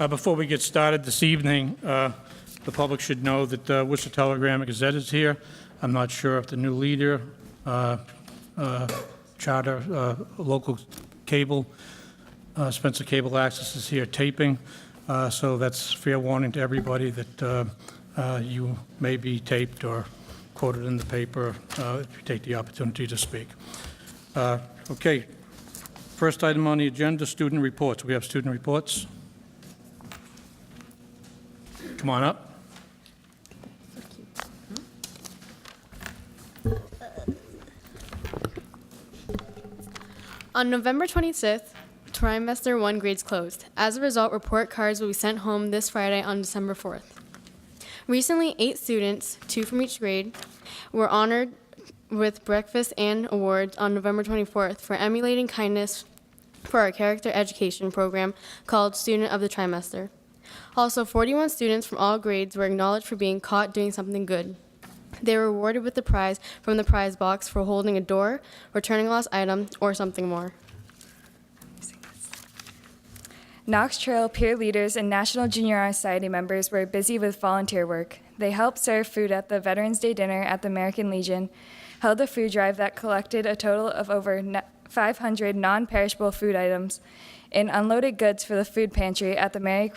Before we get started this evening, the public should know that Worcester Telegram and Gazette is here. I'm not sure if the new leader, Charter, local cable, Spencer Cable Access is here taping. So that's fair warning to everybody that you may be taped or quoted in the paper if you take the opportunity to speak. Okay. First item on the agenda, student reports. We have student reports. Come on up. On November 26th, Trimester 1 grades closed. As a result, report cards will be sent home this Friday on December 4th. Recently, 8 students, 2 from each grade, were honored with breakfast and awards on November 24th for emulating kindness for our character education program called Student of the Trimester. Also, 41 students from all grades were acknowledged for being caught doing something good. They were awarded with the prize from the prize box for holding a door, returning a lost item, or something more. Knox Trail peer leaders and National Junior Honor Society members were busy with volunteer work. They helped serve food at the Veterans Day dinner at the American Legion, held a food drive that collected a total of over 500 non-perishable food items, and unloaded goods for the food pantry at the Mary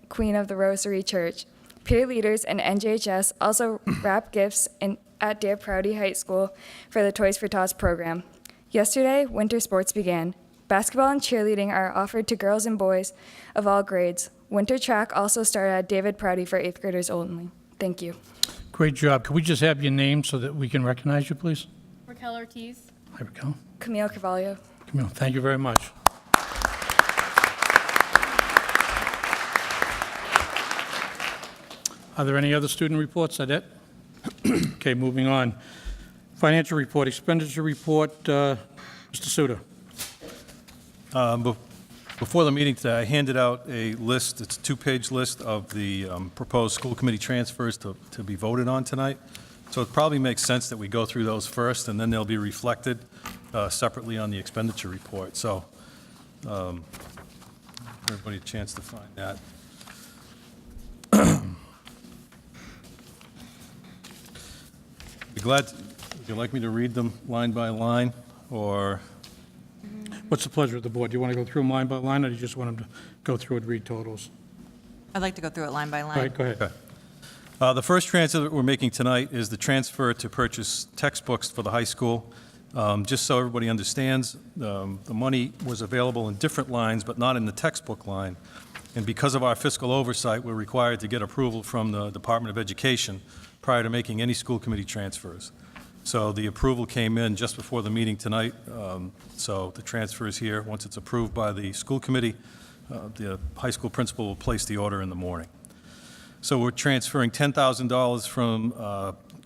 Queen of the Rosary Church. Peer leaders and NJHS also wrapped gifts at Dear Prouty High School for the Toys for Tots program. Yesterday, winter sports began. Basketball and cheerleading are offered to girls and boys of all grades. Winter track also started at David Prouty for 8th graders only. Thank you. Great job. Could we just have your name so that we can recognize you, please? Raquel Ortiz. There we go. Camille Carvalho. Camille, thank you very much. Are there any other student reports? Is that it? Okay, moving on. Financial report, expenditure report, Mr. Suda. Before the meeting today, I handed out a list, it's a 2-page list of the proposed school committee transfers to be voted on tonight. So it probably makes sense that we go through those first, and then they'll be reflected separately on the expenditure report. So everybody a chance to find that. Be glad, would you like me to read them line by line, or? What's the pleasure of the board? Do you want to go through them line by line, or do you just want them to go through and read totals? I'd like to go through it line by line. All right, go ahead. Okay. The first transfer that we're making tonight is the transfer to purchase textbooks for the high school. Just so everybody understands, the money was available in different lines, but not in the textbook line. And because of our fiscal oversight, we're required to get approval from the Department of Education prior to making any school committee transfers. So the approval came in just before the meeting tonight. So the transfer is here. Once it's approved by the school committee, the high school principal will place the order in the morning. So we're transferring $10,000 from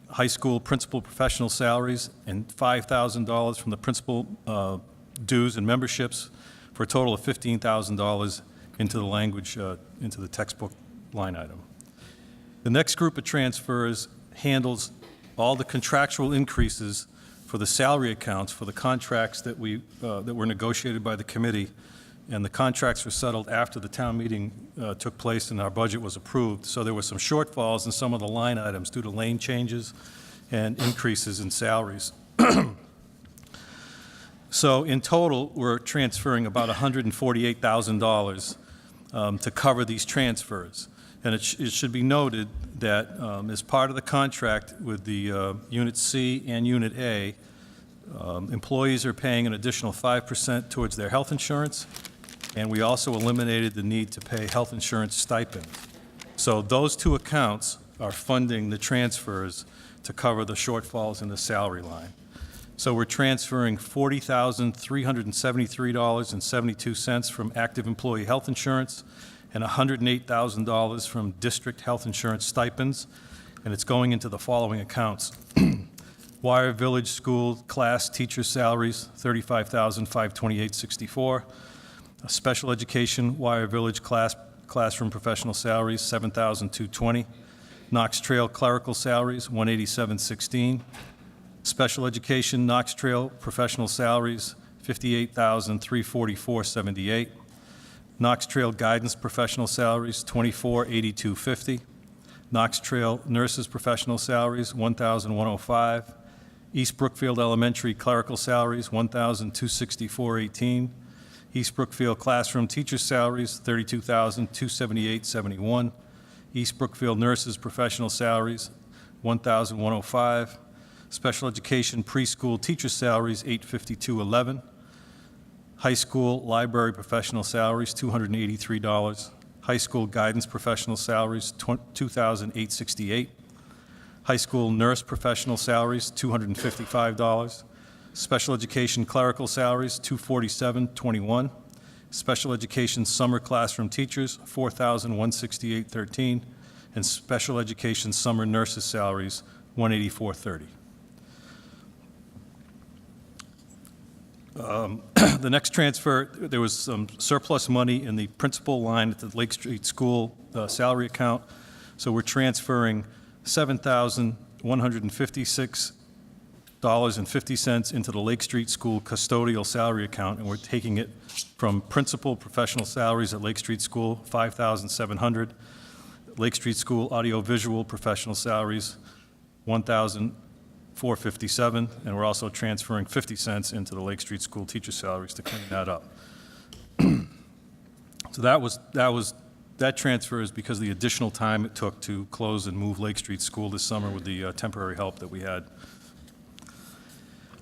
high school principal professional salaries and $5,000 from the principal dues and memberships for a total of $15,000 into the language, into the textbook line item. The next group of transfers handles all the contractual increases for the salary accounts for the contracts that were negotiated by the committee, and the contracts were settled after the town meeting took place and our budget was approved. So there were some shortfalls in some of the line items due to lane changes and increases in salaries. So in total, we're transferring about $148,000 to cover these transfers. And it should be noted that as part of the contract with the Unit C and Unit A, employees are paying an additional 5% towards their health insurance, and we also eliminated the need to pay health insurance stipend. So those two accounts are funding the transfers to cover the shortfalls in the salary line. So we're transferring $40,373.72 from active employee health insurance and $108,000 from district health insurance stipends, and it's going into the following accounts. Wire Village School class teacher salaries, $35,528.64. Special education Wire Village classroom professional salaries, $7,220. Knox Trail clerical salaries, $187.16. Special education Knox Trail professional salaries, $58,344.78. Knox Trail Guidance Professional Salaries, $24,8250. Knox Trail Nurses Professional Salaries, $1,105. East Brookfield Elementary Clerical Salaries, $1,264.18. East Brookfield Classroom Teacher Salaries, $32,278.71. East Brookfield Nurses Professional Salaries, $1,105. Special Education Preschool Teacher Salaries, $852.11. High School Library Professional Salaries, $283. High School Guidance Professional Salaries, $2,868. High School Nurse Professional Salaries, $255. Special Education Clerical Salaries, $247.21. Special Education Summer Classroom Teachers, $4,168.13. And Special Education Summer Nurses Salaries, $184.30. The next transfer, there was some surplus money in the principal line at the Lake Street School salary account, so we're transferring $7,156.50 into the Lake Street School custodial salary account, and we're taking it from principal professional salaries at Lake Street School, $5,700, Lake Street School audiovisual professional salaries, $1,457, and we're also transferring 50 cents into the Lake Street School teacher salaries to clean that up. So that transfer is because of the additional time it took to close and move Lake Street School this summer with the temporary help that we had.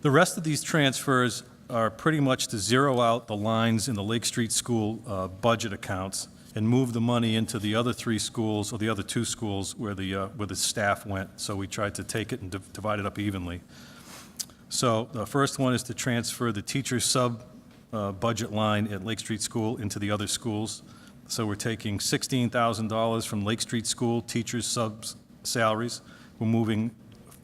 The rest of these transfers are pretty much to zero out the lines in the Lake Street School budget accounts and move the money into the other three schools, or the other two schools where the staff went. So we tried to take it and divide it up evenly. So the first one is to transfer the teacher sub budget line at Lake Street School into the other schools. So we're taking $16,000 from Lake Street School teachers subs salaries. We're moving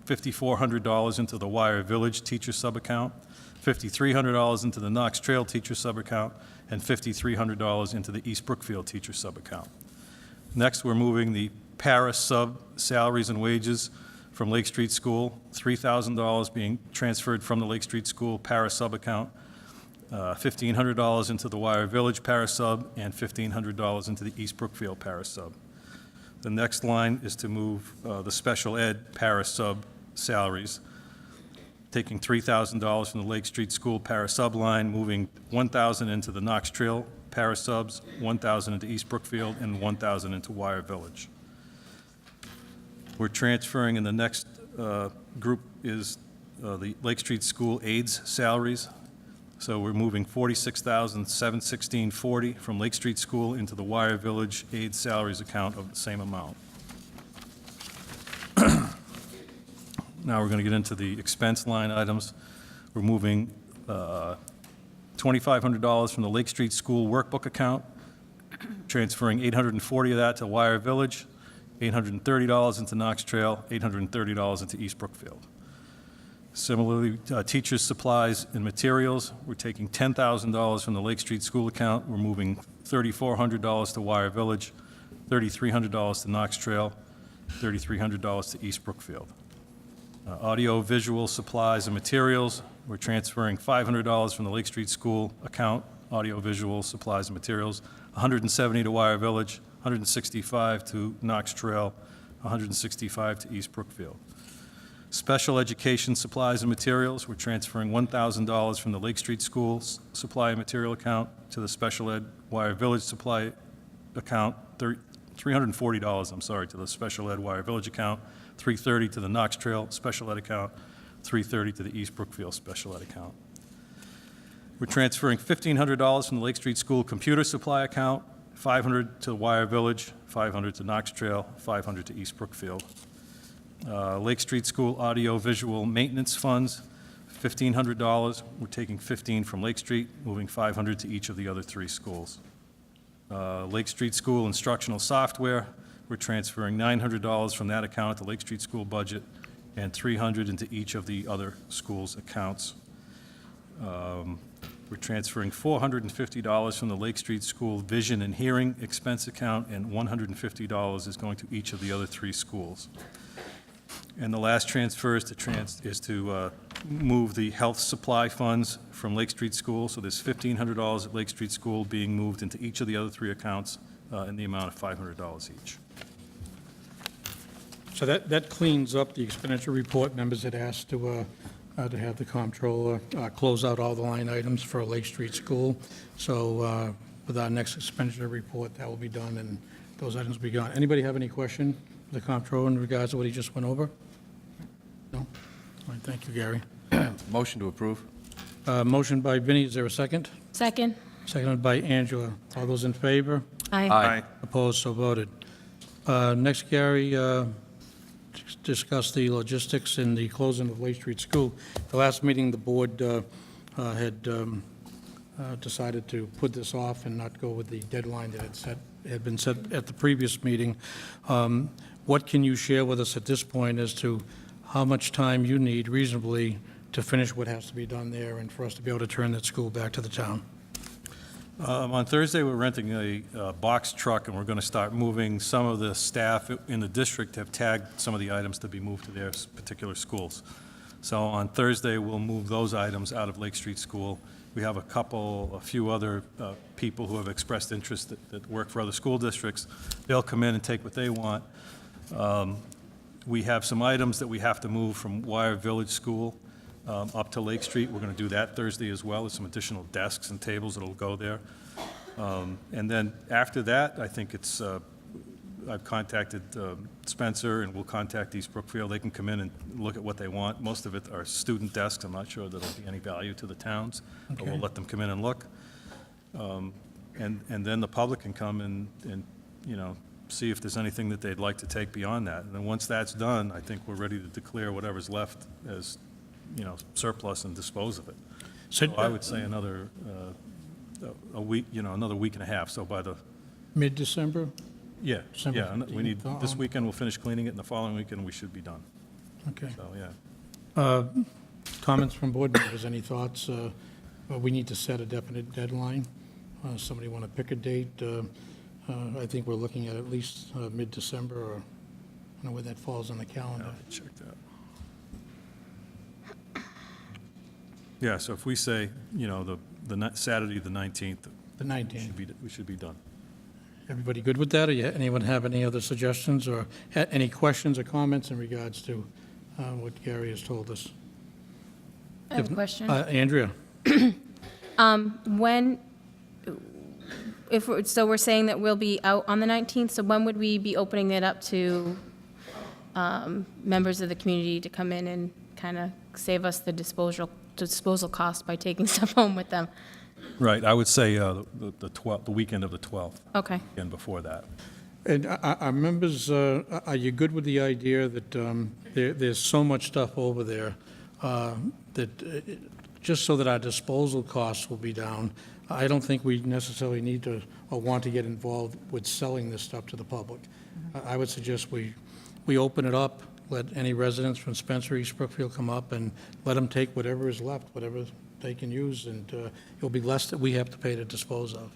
$5,400 into the Wire Village teacher sub account, $5,300 into the Knox Trail teacher sub account, and $5,300 into the East Brookfield teacher sub account. Next, we're moving the Paris sub salaries and wages from Lake Street School, $3,000 being transferred from the Lake Street School Paris sub account, $1,500 into the Wire Village Paris sub, and $1,500 into the East Brookfield Paris sub. The next line is to move the special ed Paris sub salaries, taking $3,000 from the Lake Street School Paris sub line, moving $1,000 into the Knox Trail Paris subs, $1,000 into East Brookfield, and $1,000 into Wire Village. We're transferring in the next group is the Lake Street School aides salaries. So we're moving $46,716.40 from Lake Street School into the Wire Village aides salaries account of the same amount. Now we're going to get into the expense line items. We're moving $2,500 from the Lake Street School workbook account, transferring $840 of that to Wire Village, $830 into Knox Trail, $830 into East Brookfield. Similarly, teachers' supplies and materials, we're taking $10,000 from the Lake Street School account. We're moving $3,400 to Wire Village, $3,300 to Knox Trail, $3,300 to East Brookfield. Audio visual supplies and materials, we're transferring $500 from the Lake Street School account, audio visual supplies and materials, $170 to Wire Village, $165 to Knox Trail, $165 to East Brookfield. Special education supplies and materials, we're transferring $1,000 from the Lake Street School supply and material account to the special ed Wire Village supply account, $340, I'm sorry, to the special ed Wire Village account, $330 to the Knox Trail special ed account, $330 to the East Brookfield special ed account. We're transferring $1,500 from the Lake Street School computer supply account, $500 to Wire Village, $500 to Knox Trail, $500 to East Brookfield. Lake Street School audio visual maintenance funds, $1,500. We're taking $15 from Lake Street, moving $500 to each of the other three schools. Lake Street School instructional software, we're transferring $900 from that account at the Lake Street School budget and $300 into each of the other schools' accounts. We're transferring $450 from the Lake Street School vision and hearing expense account, and $150 is going to each of the other three schools. And the last transfer is to move the health supply funds from Lake Street School. So there's $1,500 at Lake Street School being moved into each of the other three accounts in the amount of $500 each. So that cleans up the expenditure report. Members had asked to have the comptroller close out all the line items for Lake Street School. So with our next expenditure report, that will be done, and those items will be gone. Anybody have any question for the comptroller in regards to what he just went over? No? All right, thank you, Gary. Motion to approve. Motion by Vinnie, is there a second? Second. Seconded by Angela. All those in favor? Aye. Opposed, so voted. Next, Gary, discuss the logistics in the closing of Lake Street School. The last meeting, the board had decided to put this off and not go with the deadline that had been set at the previous meeting. What can you share with us at this point as to how much time you need reasonably to finish what has to be done there and for us to be able to turn that school back to the town? On Thursday, we're renting a box truck, and we're going to start moving. Some of the staff in the district have tagged some of the items to be moved to their particular schools. So on Thursday, we'll move those items out of Lake Street School. We have a few other people who have expressed interest that work for other school districts. They'll come in and take what they want. We have some items that we have to move from Wire Village School up to Lake Street. We're going to do that Thursday as well. There's some additional desks and tables that'll go there. And then after that, I think it's, I've contacted Spencer, and we'll contact East Brookfield. They can come in and look at what they want. Most of it are student desks. I'm not sure that'll be any value to the towns, but we'll let them come in and look. And then the public can come and, you know, see if there's anything that they'd like to take beyond that. And then once that's done, I think we're ready to declare whatever's left as, you know, surplus and dispose of it. So I would say another a week, you know, another week and a half. So by the, Mid-December? yeah, December yeah, we need, 15th. this weekend we'll finish cleaning it, and the following weekend we should be done. Okay. So, yeah. Comments from board members, any thoughts? We need to set a definite deadline. Somebody want to pick a date? I think we're looking at least mid-December, or I don't know where that falls on the calendar. Check that. Yeah, so if we say, you know, Saturday, the 19th, The 19th. we should be done. Everybody good with that, or anyone have any other suggestions, or any questions or comments in regards to what Gary has told us? I have a question. Andrea? When, so we're saying that we'll be out on the 19th, so when would we be opening it up to members of the community to come in and kind of save us the disposal cost by taking stuff home with them? Right, I would say the weekend of the 12th, Okay. and before that. And our members, are you good with the idea that there's so much stuff over there that, just so that our disposal costs will be down, I don't think we necessarily need to or want to get involved with selling this stuff to the public. I would suggest we open it up, let any residents from Spencer, East Brookfield come up, and let them take whatever is left, whatever they can use, and it'll be less that we have to pay to dispose of.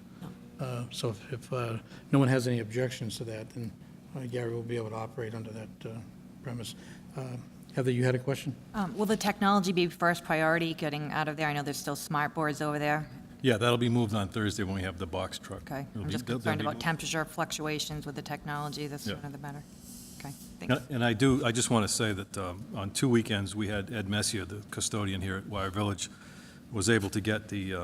So if no one has any objections to that, then Gary will be able to operate under that premise. Heather, you had a question? Will the technology be first priority getting out of there? I know there's still smart boards over there. Yeah, that'll be moved on Thursday when we have the box truck. Okay. It'll I'm be- just they'll concerned be about moved. temperature fluctuations with the technology. The sooner the better. Okay, thanks. And I just want to say that on 2 weekends, we had Ed Messier, the custodian here at Wire Village, was able to get the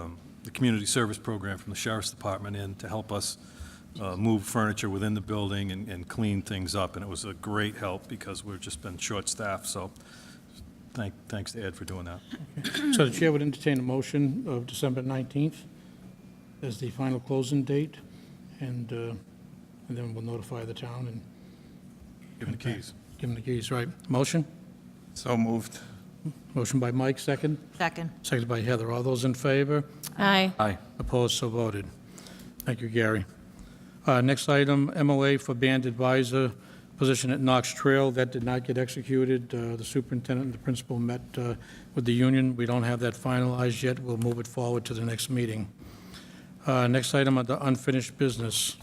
community service program from the Sheriff's Department in to help us move furniture within the building and clean things up, and it was a great help because we've just been short-staffed, so thanks to Ed for doing that. So the chair would entertain a motion of December 19th as the final closing date, and then we'll notify the town and Give him the keys. give them the keys, right? Motion? So moved. Motion by Mike, second. Second. Seconded by Heather. All those in favor? Aye. Aye. Opposed, so voted. Thank you, Gary. Next item, MOA for band advisor position at Knox Trail. That did not get executed. The superintendent and the principal met with the union. We don't have that finalized yet. We'll move it forward to the next meeting. Next item on the unfinished business.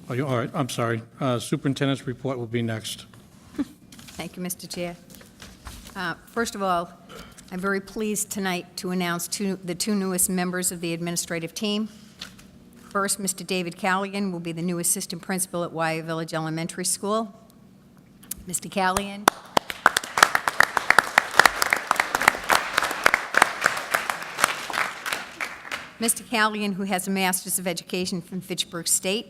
All right, I'm sorry. Superintendent's report will be next. Thank you, Mr. Chair. First of all, I'm very pleased tonight to announce the two newest members of the administrative team. First, Mr. David Calligan will be the new assistant principal at Wye Village Elementary School. Mr. Calligan. Mr. Calligan, who has a Master's of Education from Fitchburg State,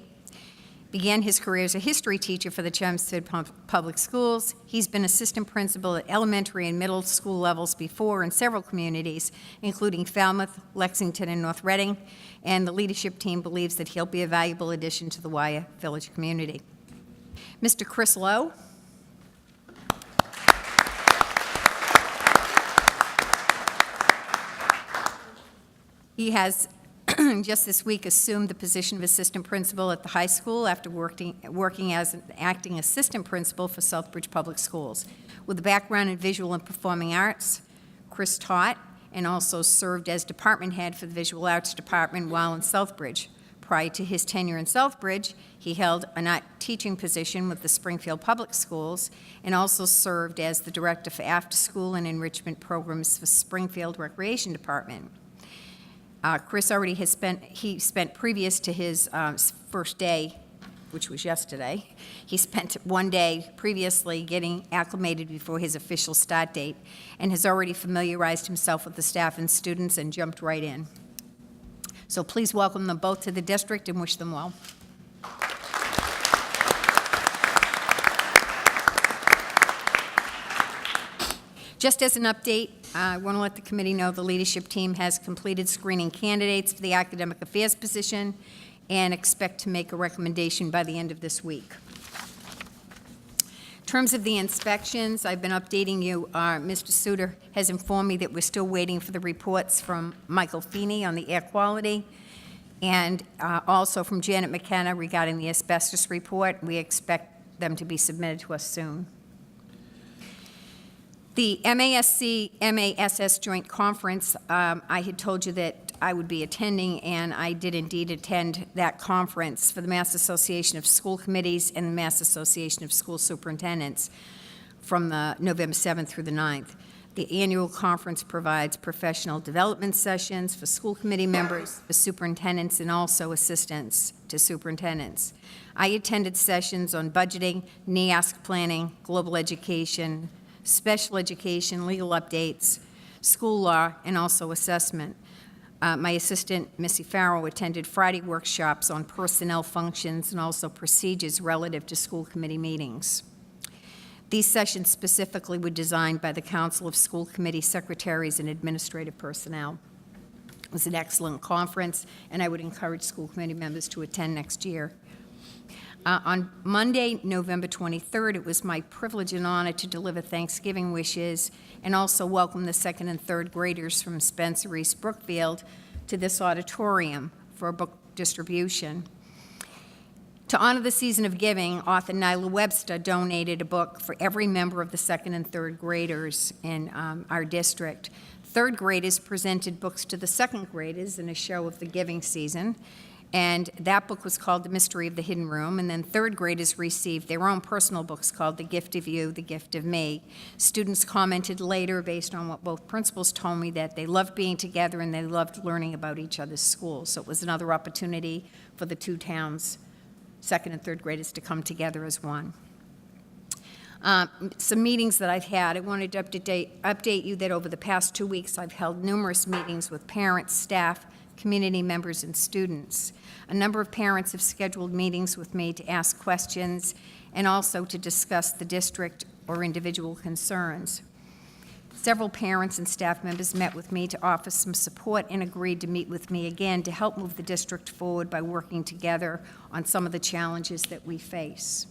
began his career as a history teacher for the Chelmsford Public Schools. He's been assistant principal at elementary and middle school levels before in several communities, including Falmouth, Lexington, and North Reading, and the leadership team believes that he'll be a valuable addition to the Wye Village community. Mr. Chris Lowe. He has just this week assumed the position of assistant principal at the high school after working as an acting assistant principal for Southbridge Public Schools. With a background in visual and performing arts, Chris taught and also served as department head for the visual arts department while in Southbridge. Prior to his tenure in Southbridge, he held an art teaching position with the Springfield Public Schools and also served as the director for after-school and enrichment programs for Springfield Recreation Department. Chris already has spent previous to his first day, which was yesterday, he spent one day previously getting acclimated before his official start date and has already familiarized himself with the staff and students and jumped right in. So please welcome them both to the district and wish them well. Just as an update, I want to let the committee know the leadership team has completed screening candidates for the academic affairs position and expect to make a recommendation by the end of this week. In terms of the inspections, I've been updating you. Mr. Suter has informed me that we're still waiting for the reports from Michael Feeney on the air quality and also from Janet McKenna regarding the asbestos report. We expect them to be submitted to us soon. The MASC-MASS Joint Conference, I had told you that I would be attending, and I did indeed attend that conference for the Mass Association of School Committees and the Mass Association of School Superintendents from the November 7th through the 9th. The annual conference provides professional development sessions for school committee members, for superintendents, and also assistants to superintendents. I attended sessions on budgeting, NEASC planning, global education, special education, legal updates, school law, and also assessment. My assistant, Missy Farrow, attended Friday workshops on personnel functions and also procedures relative to school committee meetings. These sessions specifically were designed by the Council of School Committee Secretaries and Administrative Personnel. It was an excellent conference, and I would encourage school committee members to attend next year. On Monday, November 23rd, it was my privilege and honor to deliver Thanksgiving wishes and also welcome the second and third graders from Spencer East Brookfield to this auditorium for a book distribution. To honor the season of giving, author Nyla Webster donated a book for every member of the second and third graders in our district. Third graders presented books to the second graders in a show of the giving season. And that book was called The Mystery of the Hidden Room, and then third graders received their own personal books called The Gift of You, The Gift of Me. Students commented later, based on what both principals told me, that they loved being together and they loved learning about each other's schools. So it was another opportunity for the two towns' second and third graders to come together as one. Some meetings that I've had, I wanted to update you that over the past 2 weeks I've held numerous meetings with parents, staff, community members, and students. A number of parents have scheduled meetings with me to ask questions and also to discuss the district or individual concerns. Several parents and staff members met with me to offer some support and agreed to meet with me again to help move the district forward by working together on some of the challenges that we face.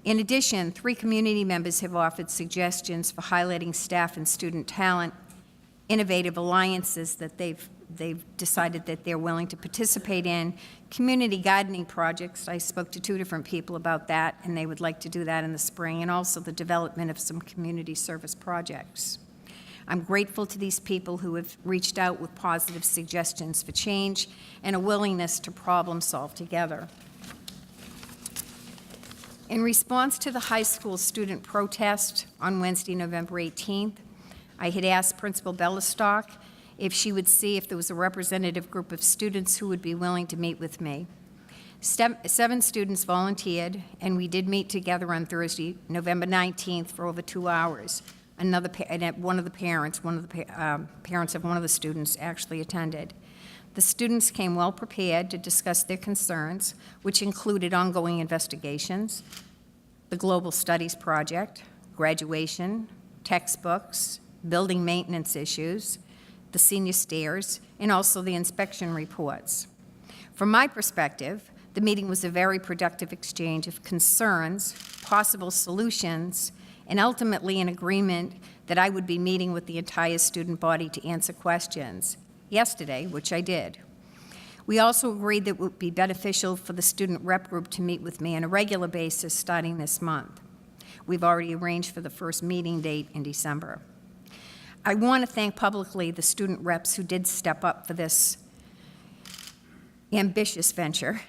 In addition, 3 community members have offered suggestions for highlighting staff and student talent, innovative alliances that they've decided that they're willing to participate in, community gardening projects. I spoke to 2 different people about that, and they would like to do that in the spring, and also the development of some community service projects. I'm grateful to these people who have reached out with positive suggestions for change and a willingness to problem solve together. In response to the high school student protest on Wednesday, November 18th, I had asked Principal Bellistock if she would see if there was a representative group of students who would be willing to meet with me. 7 students volunteered, and we did meet together on Thursday, November 19th, for over 2 hours. One of the parents of one of the students actually attended. The students came well prepared to discuss their concerns, which included ongoing investigations, the Global Studies Project, graduation, textbooks, building maintenance issues, the senior stairs, and also the inspection reports. From my perspective, the meeting was a very productive exchange of concerns, possible solutions, and ultimately an agreement that I would be meeting with the entire student body to answer questions yesterday, which I did. We also agreed that it would be beneficial for the student rep group to meet with me on a regular basis starting this month. We've already arranged for the first meeting date in December. I want to thank publicly the student reps who did step up for this ambitious venture.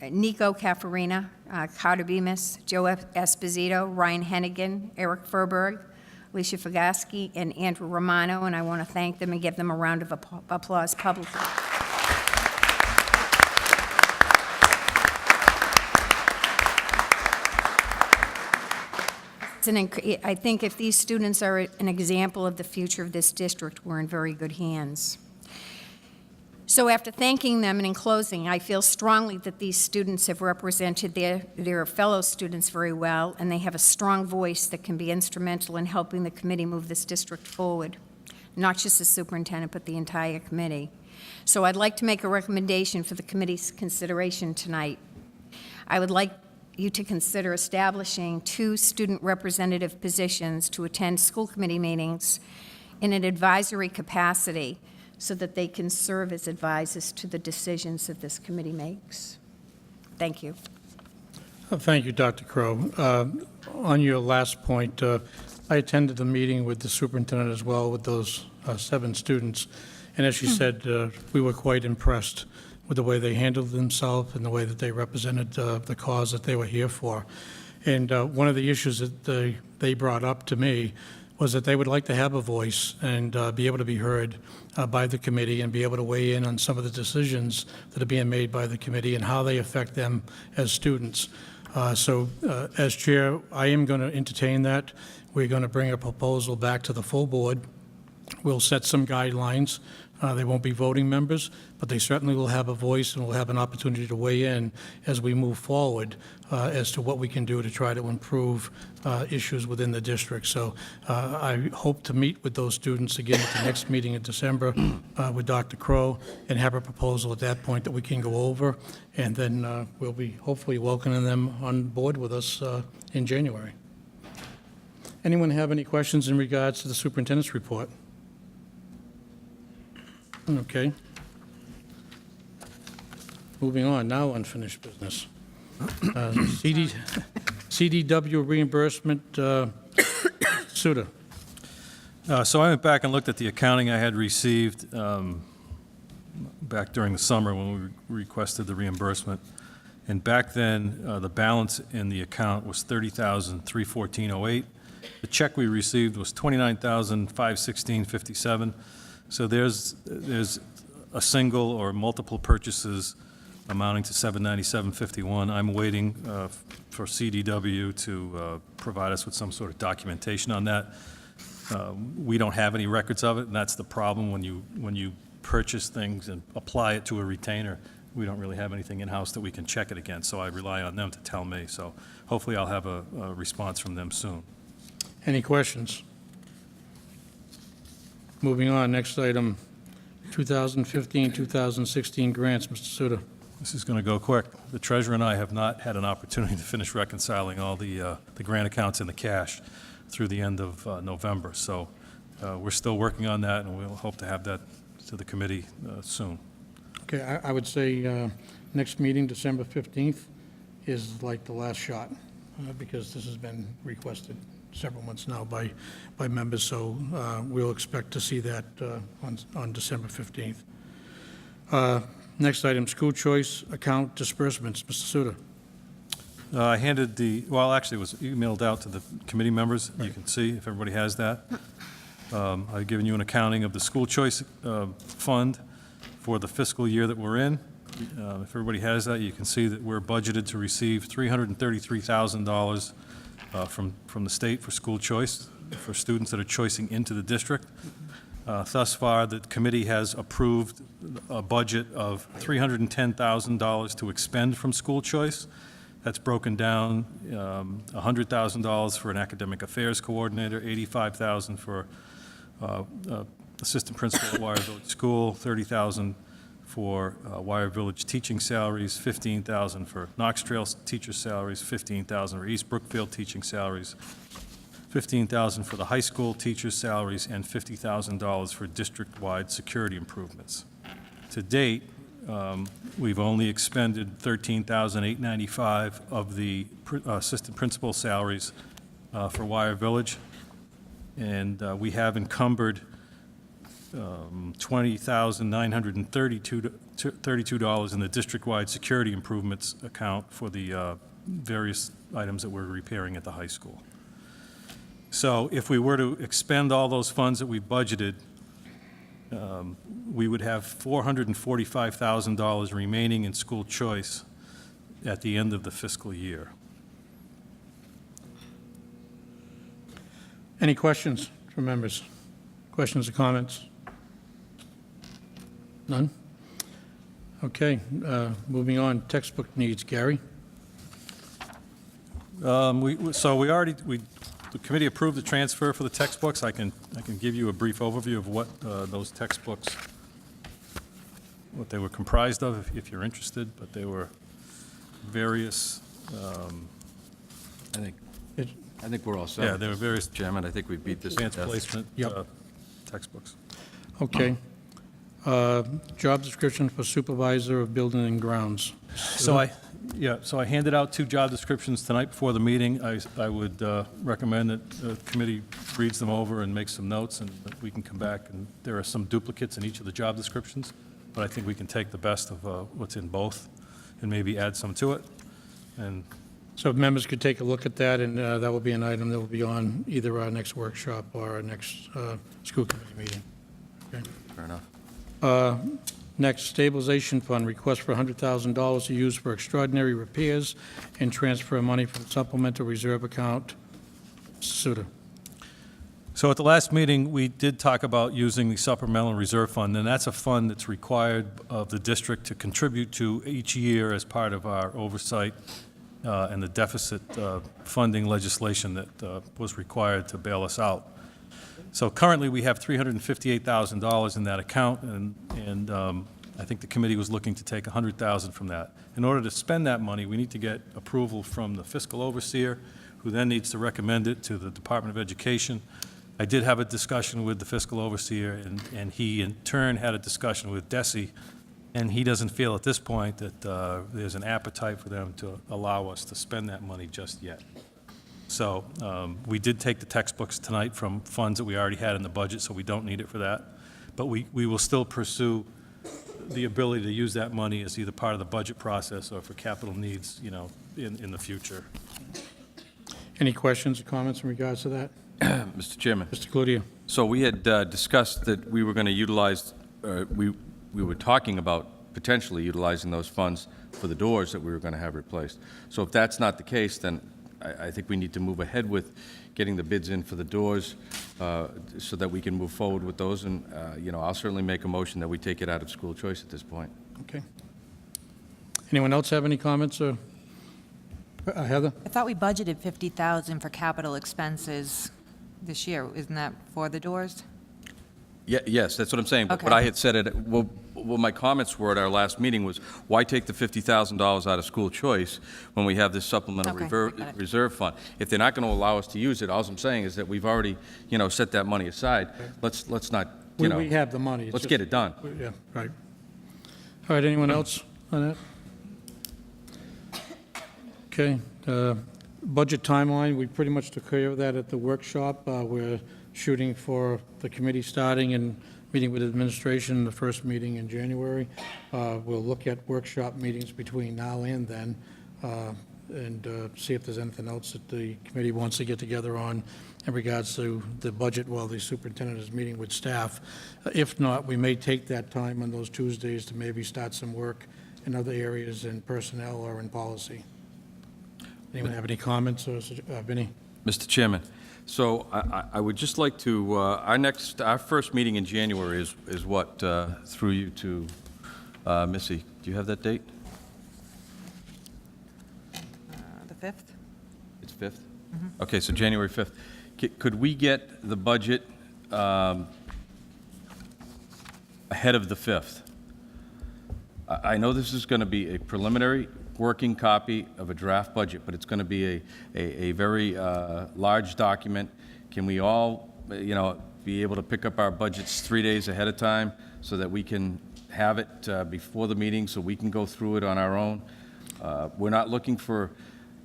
Nico Cafarina, Carter Bemis, Joe Esposito, Ryan Hennigan, Eric Furberg, Alicia Fagaski, and Andrew Romano, and I want to thank them and give them a round of applause publicly. I think if these students are an example of the future of this district, we're in very good hands. So after thanking them and in closing, I feel strongly that these students have represented their fellow students very well, and they have a strong voice that can be instrumental in helping the committee move this district forward, not just the superintendent, but the entire committee. So I'd like to make a recommendation for the committee's consideration tonight. I would like you to consider establishing 2 student representative positions to attend school committee meetings in an advisory capacity so that they can serve as advisors to the decisions that this committee makes. Thank you. Thank you, Dr. Crow. On your last point, I attended the meeting with the superintendent as well with those 7 students, and as she said, we were quite impressed with the way they handled themselves and the way that they represented the cause that they were here for. And one of the issues that they brought up to me was that they would like to have a voice and be able to be heard by the committee and be able to weigh in on some of the decisions that are being made by the committee and how they affect them as students. So as chair, I am going to entertain that. We're going to bring a proposal back to the full board. We'll set some guidelines. They won't be voting members, but they certainly will have a voice and will have an opportunity to weigh in as we move forward as to what we can do to try to improve issues within the district. So I hope to meet with those students again at the next meeting in December with Dr. Crow and have a proposal at that point that we can go over, and then we'll be hopefully welcoming them on board with us in January. Anyone have any questions in regards to the superintendent's report? Okay. Moving on, now unfinished business. CDW reimbursement, Suda. So I went back and looked at the accounting I had received back during the summer when we requested the reimbursement. And back then, the balance in the account was $30,314.08. The check we received was $29,516.57. So there's a single or multiple purchases amounting to $797.51. I'm waiting for CDW to provide us with some sort of documentation on that. We don't have any records of it, and that's the problem when you purchase things and apply it to a retainer. We don't really have anything in-house that we can check it against, so I rely on them to tell me. So hopefully I'll have a response from them soon. Any questions? Moving on, next item, 2015-2016 grants, Mr. Suda. This is going to go quick. The treasurer and I have not had an opportunity to finish reconciling all the grant accounts and the cash through the end of November. So we're still working on that, and we'll hope to have that to the committee soon. Okay, I would say next meeting, December 15th, is like the last shot, because this has been requested several months now by members, so we'll expect to see that on December 15th. Next item, school choice account disbursements. Mr. Suda. I handed actually, it was emailed out to the committee members. You can see if everybody has that. I've given you an accounting of the school choice fund for the fiscal year that we're in. If everybody has that, you can see that we're budgeted to receive $333,000 from the state for school choice, for students that are choicing into the district. Thus far, the committee has approved a budget of $310,000 to expend from school choice. That's broken down, $100,000 for an academic affairs coordinator, $85,000 for assistant principal at Wire Village School, $30,000 for Wire Village teaching salaries, $15,000 for Knox Trail teacher salaries, $15,000 for East Brookfield teaching salaries, $15,000 for the high school teachers' salaries, and $50,000 for district-wide security improvements. To date, we've only expended $13,895 of the assistant principal salaries for Wire Village, and we have encumbered $20,932 in the district-wide security improvements account for the various items that we're repairing at the high school. So if we were to expend all those funds that we budgeted, we would have $445,000 remaining in school choice at the end of the fiscal year. Any questions from members? Questions or comments? None? Okay, moving on, textbook needs. Gary? The committee approved the transfer for the textbooks. I can give you a brief overview of what those textbooks, what they were comprised of, if you're interested, but they were various, I It- think we're all set. yeah, there were various Chairman, I think we beat this. advanced to death. placement Yep. textbooks. Okay. Job description for supervisor of building and grounds. So I handed out 2 job descriptions tonight before the meeting. I would recommend that the committee reads them over and makes some notes, and that we can come back, and there are some duplicates in each of the job descriptions, but I think we can take the best of what's in both and maybe add some to it. And So members could take a look at that, and that will be an item that will be on either our next workshop or our next school committee meeting. Okay. Fair enough. Next, stabilization fund, request for $100,000 to use for extraordinary repairs and transfer money from supplemental reserve account. Suda. so at the last meeting, we did talk about using the supplemental reserve fund, and that's a fund that's required of the district to contribute to each year as part of our oversight and the deficit funding legislation that was required to bail us out. So currently, we have $358,000 in that account, and I think the committee was looking to take $100,000 from that. In order to spend that money, we need to get approval from the fiscal overseer, who then needs to recommend it to the Department of Education. I did have a discussion with the fiscal overseer, and he in turn had a discussion with DESE, and he doesn't feel at this point that there's an appetite for them to allow us to spend that money just yet. So we did take the textbooks tonight from funds that we already had in the budget, so we don't need it for that. But we will still pursue the ability to use that money as either part of the budget process or for capital needs, in the future. Any questions or comments in regards to that? Mr. Chairman, Mr. Cludier? so we had discussed that we were going to utilize, we were talking about potentially utilizing those funds for the doors that we were going to have replaced. So if that's not the case, then I think we need to move ahead with getting the bids in for the doors so that we can move forward with those. And, I'll certainly make a motion that we take it out of school choice at this point. Okay. Anyone else have any comments? Or Heather? I thought we budgeted $50,000 for capital expenses this year. Isn't that for the doors? Yes, that's what I'm saying. But Okay. what I had said, my comments were at our last meeting was, why take the $50,000 out of school choice when we have this supplemental Okay, I got it. reserve fund? If they're not going to allow us to use it, all I'm saying is that we've already, set that money aside. Let's not, We have the money. It's let's just- get it done. Yeah, right. All right, anyone else on that? Okay, budget timeline, we pretty much took care of that at the workshop. We're shooting for the committee starting and meeting with administration, the first meeting in January. We'll look at workshop meetings between now and then, and see if there's anything else that the committee wants to get together on in regards to the budget while the superintendent is meeting with staff. If not, we may take that time on those Tuesdays to maybe start some work in other areas in personnel or in policy. Anyone have any comments, or Vinnie? Mr. Chairman, so I would just like to, our first meeting in January is what, through you to Missy, do you have that date? The 5th? It's 5th? Okay, so January 5th. Could we get the budget ahead of the 5th? I know this is going to be a preliminary working copy of a draft budget, but it's going to be a very large document. Can we all, be able to pick up our budgets 3 days ahead of time so that we can have it before the meeting so we can go through it on our own? We're not looking for,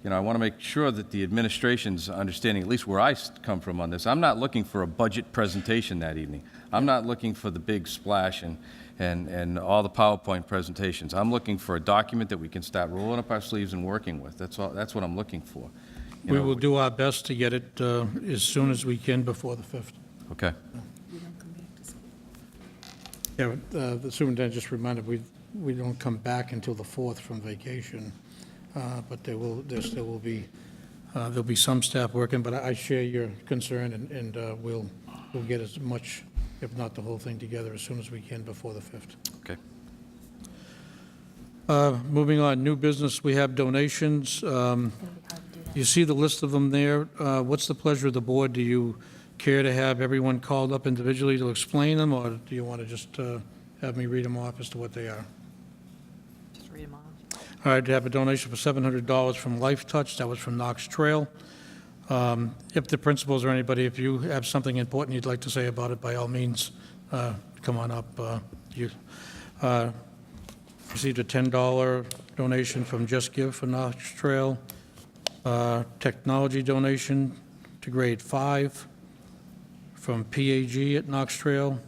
I want to make sure that the administration's understanding, at least where I come from on this, I'm not looking for a budget presentation that evening. I'm not looking for the big splash and all the PowerPoint presentations. I'm looking for a document that we can start rolling up our sleeves and working with. That's all. That's what I'm looking for. We will do our best to get it as soon as we can before the 5th. Okay. Yeah, the superintendent just reminded, we don't come back until the 4th from vacation, but there'll be some staff working, but I share your concern, and we'll get as much, if not the whole thing, together as soon as we can before the 5th. Okay. Moving on, new business, we have donations. You see the list of them there. What's the pleasure of the board? Do you care to have everyone called up individually to explain them, or do you want to just have me read them off as to what they are? Just read them off. All right, to have a donation for $700 from Life Touch, that was from Knox Trail. If the principals or anybody, if you have something important you'd like to say about it, by all means, come on up. You received a $10 donation from Just Give for Knox Trail. Technology donation to grade 5 from PAG at Knox Trail.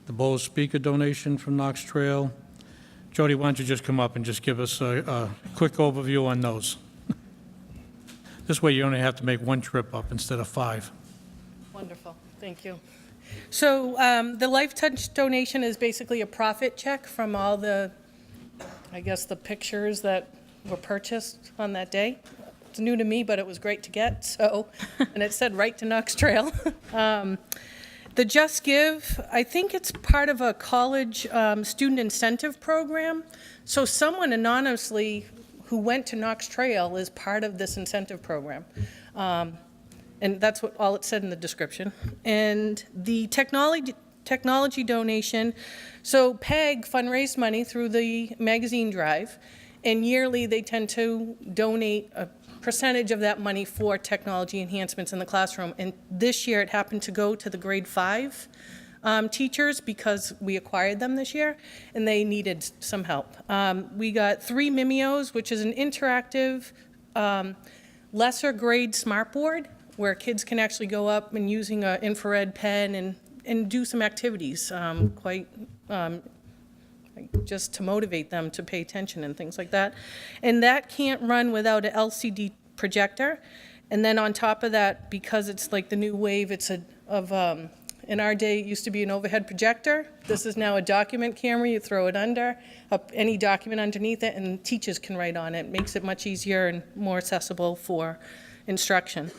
The Bose speaker donation from Knox Trail. Jody, why don't you just come up and just give us a quick overview on those? This way you only have to make one trip up instead of 5. Wonderful, thank you. So the Life Touch donation is basically a profit check from all the, I guess, the pictures that were purchased on that day. It's new to me, but it was great to get, so, and it said right to Knox Trail. The Just Give, I think it's part of a college student incentive program. So someone anonymously who went to Knox Trail is part of this incentive program. And that's what all it said in the description. And the technology donation, so PEG fundraised money through the magazine drive, and yearly they tend to donate a percentage of that money for technology enhancements in the classroom. And this year it happened to go to the grade 5 teachers because we acquired them this year and they needed some help. We got 3 Mimios, which is an interactive lesser grade smartboard where kids can actually go up and using an infrared pen and do some activities just to motivate them to pay attention and things like that. And that can't run without an LCD projector. And then on top of that, because it's like the new wave, it's in our day, it used to be an overhead projector. This is now a document camera. You throw it under, any document underneath it, and teachers can write on it. It makes it much easier and more accessible for instruction.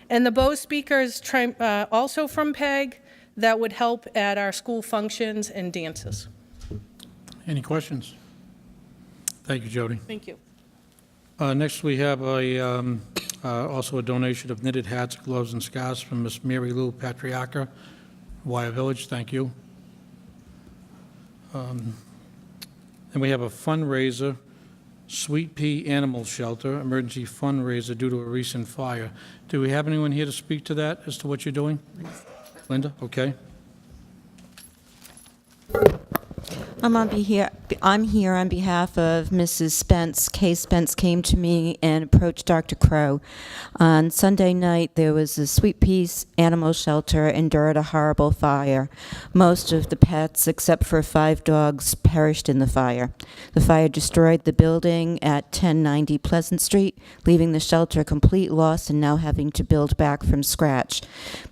And the Bose speakers, also from PEG, that would help at our school functions and dances. Any questions? Thank you, Jody. Thank you. Next, we have also a donation of knitted hats, gloves, and scarves from Miss Mary Lou Patriarca, Wire Village. Thank you. And we have a fundraiser, Sweet Pea Animal Shelter, emergency fundraiser due to a recent fire. Do we have anyone here to speak to that as to what you're doing? Linda? Okay. I'm here on behalf of Mrs. Spence. Kay Spence came to me and approached Dr. Crow. On Sunday night, there was a Sweet Peace Animal Shelter endured a horrible fire. Most of the pets, except for 5 dogs, perished in the fire. The fire destroyed the building at 1090 Pleasant Street, leaving the shelter a complete loss and now having to build back from scratch.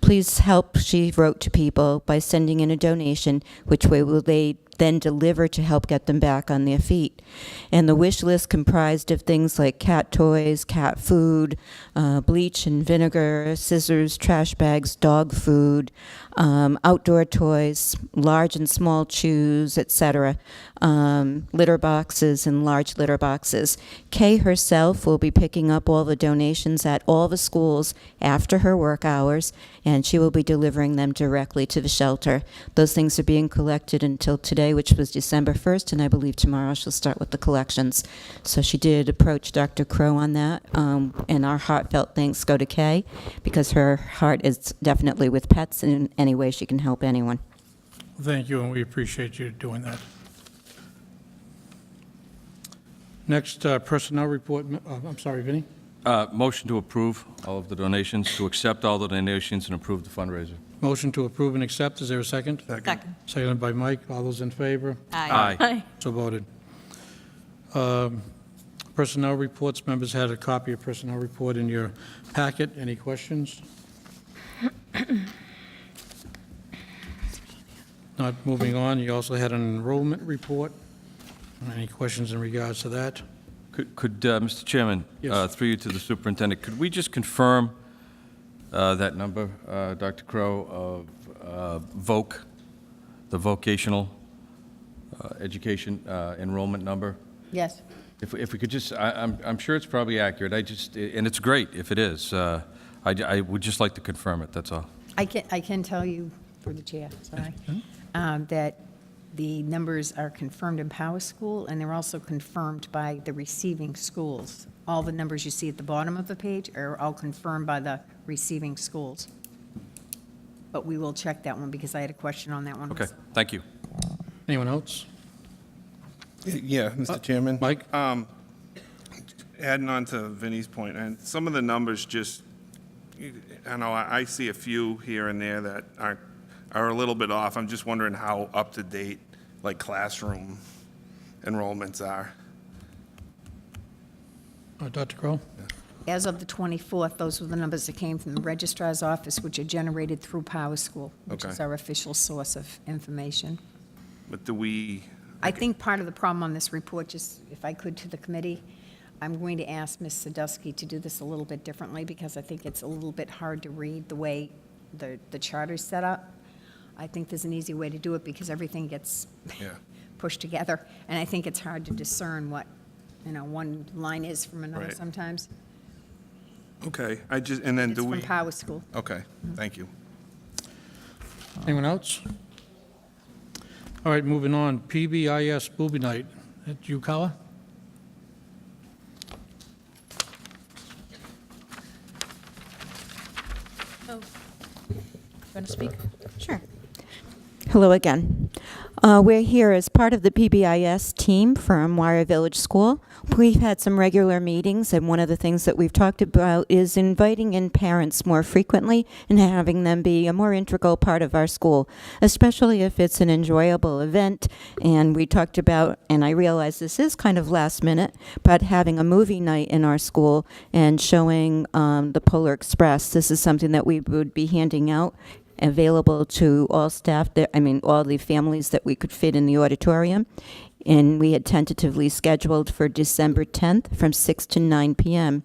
Please help, she wrote to people, by sending in a donation, which way will they then deliver to help get them back on their feet. And the wish list comprised of things like cat toys, cat food, bleach and vinegar, scissors, trash bags, dog food, outdoor toys, large and small chews, etc., litter boxes and large litter boxes. Kay herself will be picking up all the donations at all the schools after her work hours, and she will be delivering them directly to the shelter. Those things are being collected until today, which was December 1st, and I believe tomorrow she'll start with the collections. So she did approach Dr. Crow on that, and our heartfelt thanks go to Kay, because her heart is definitely with pets in any way she can help anyone. Thank you, and we appreciate you doing that. Next, personnel report. I'm sorry, Vinnie? Motion to approve all of the donations, to accept all the donations and approve the fundraiser. Motion to approve and accept. Is there a second? Second. Seconded by Mike. All those in favor? Aye. So voted. Personnel reports. Members had a copy of personnel report in your packet. Any questions? Not moving on. You also had an enrollment report. Any questions in regards to that? Could Mr. Chairman, Yes. through you to the superintendent, could we just confirm that number, Dr. Crow, of VOC, the vocational education enrollment number? Yes. If we could just, I'm sure it's probably accurate. And it's great if it is. I would just like to confirm it, that's all. I can tell you, through the chair, sorry, that the numbers are confirmed in Power School, and they're also confirmed by the receiving schools. All the numbers you see at the bottom of the page are all confirmed by the receiving schools. But we will check that one, because I had a question on that one. Okay, thank you. Anyone else? Yeah, Mr. Chairman. Mike? Adding on to Vinnie's point, and some of the numbers just, I know I see a few here and there that are a little bit off. I'm just wondering how up-to-date, like, classroom enrollments are. Dr. Crow? As of the 24th, those were the numbers that came from the registrar's office, which are generated through Power School, which Okay. is our official source of information. But do we, I think part of the problem on this report, just if I could to the committee, I'm going to ask Ms. Sadusky to do this a little bit differently, because I think it's a little bit hard to read the way the charter's set up. I think there's an easy way to do it, because everything gets yeah, pushed together, and I think it's hard to discern what, one line is from another Right. sometimes. okay, and then It's do from we? Power School. Okay, thank you. Anyone else? All right, moving on. PBIS Booby Night. At Yukawa? Want to speak? Sure. Hello again. We're here as part of the PBIS team from Wire Village School. We've had some regular meetings, and one of the things that we've talked about is inviting in parents more frequently and having them be a more integral part of our school, especially if it's an enjoyable event. And we talked about, and I realize this is kind of last minute, but having a movie night in our school and showing the Polar Express. This is something that we would be handing out, available to all staff, all the families that we could fit in the auditorium. And we had tentatively scheduled for December 10th from 6 to 9 p.m.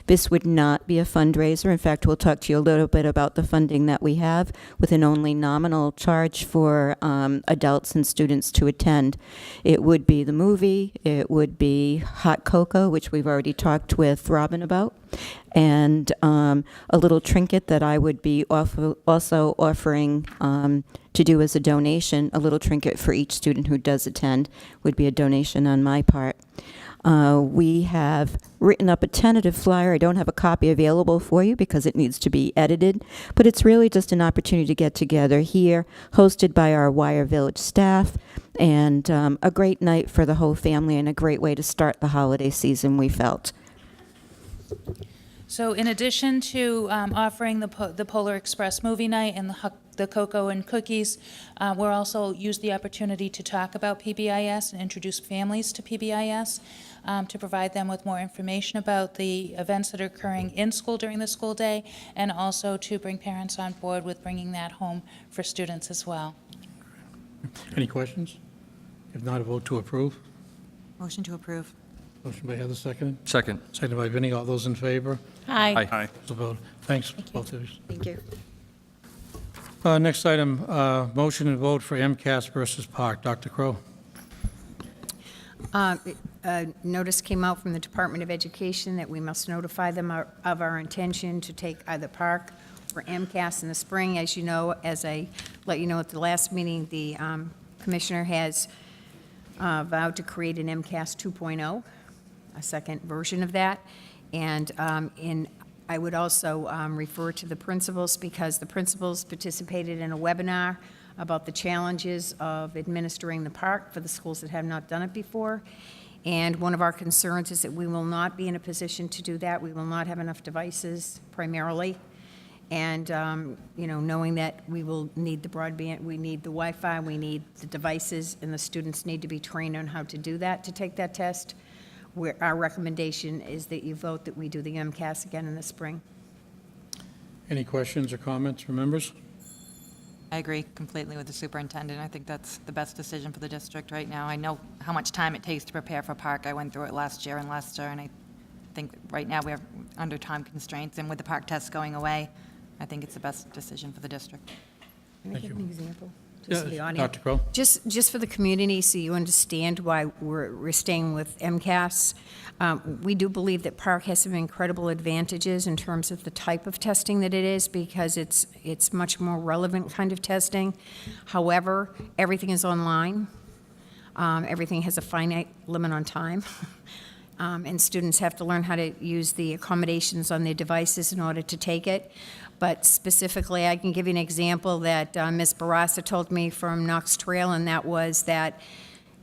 This would not be a fundraiser. In fact, we'll talk to you a little bit about the funding that we have, with an only nominal charge for adults and students to attend. It would be the movie, it would be hot cocoa, which we've already talked with Robin about, and a little trinket that I would be also offering to do as a donation. A little trinket for each student who does attend would be a donation on my part. We have written up a tentative flyer. I don't have a copy available for you because it needs to be edited, but it's really just an opportunity to get together here, hosted by our Wire Village staff, and a great night for the whole family and a great way to start the holiday season, we felt. So in addition to offering the Polar Express movie night and the cocoa and cookies, we'll also use the opportunity to talk about PBIS and introduce families to PBIS, to provide them with more information about the events that are occurring in school during the school day, and also to bring parents on board with bringing that home for students as well. Any questions? If not, a vote to approve. Motion to approve. Motion by Heather, seconded. Second. Seconded by Vinnie. All those in favor? Aye. Aye. So voted. Thanks, both of you. Thank you. Next item, motion and vote for MCAS versus Park. Dr. Crow. A notice came out from the Department of Education that we must notify them of our intention to take either Park or MCAS in the spring. As you know, as I let you know at the last meeting, the commissioner has vowed to create an MCAS 2.0, a second version of that. And I would also refer to the principals, because the principals participated in a webinar about the challenges of administering the park for the schools that have not done it before. And one of our concerns is that we will not be in a position to do that. We will not have enough devices primarily. And, knowing that we will need the broadband, we need the Wi-Fi, we need the devices, and the students need to be trained on how to do that, to take that test. Our recommendation is that you vote that we do the MCAS again in the spring. Any questions or comments from members? I agree completely with the superintendent. I think that's the best decision for the district right now. I know how much time it takes to prepare for Park. I went through it last year in Leicester, and I think right now we're under time constraints, and with the Park test going away, I think it's the best decision for the district. Can I Thank give you. an example? Just for the Yeah, audience. Dr. Crow. Just for the community, so you understand why we're staying with MCAS. We do believe that Park has some incredible advantages in terms of the type of testing that it is, because it's much more relevant kind of testing. However, everything is online. Everything has a finite limit on time. And students have to learn how to use the accommodations on their devices in order to take it. But specifically, I can give you an example that Ms. Barassa told me from Knox Trail, and that was that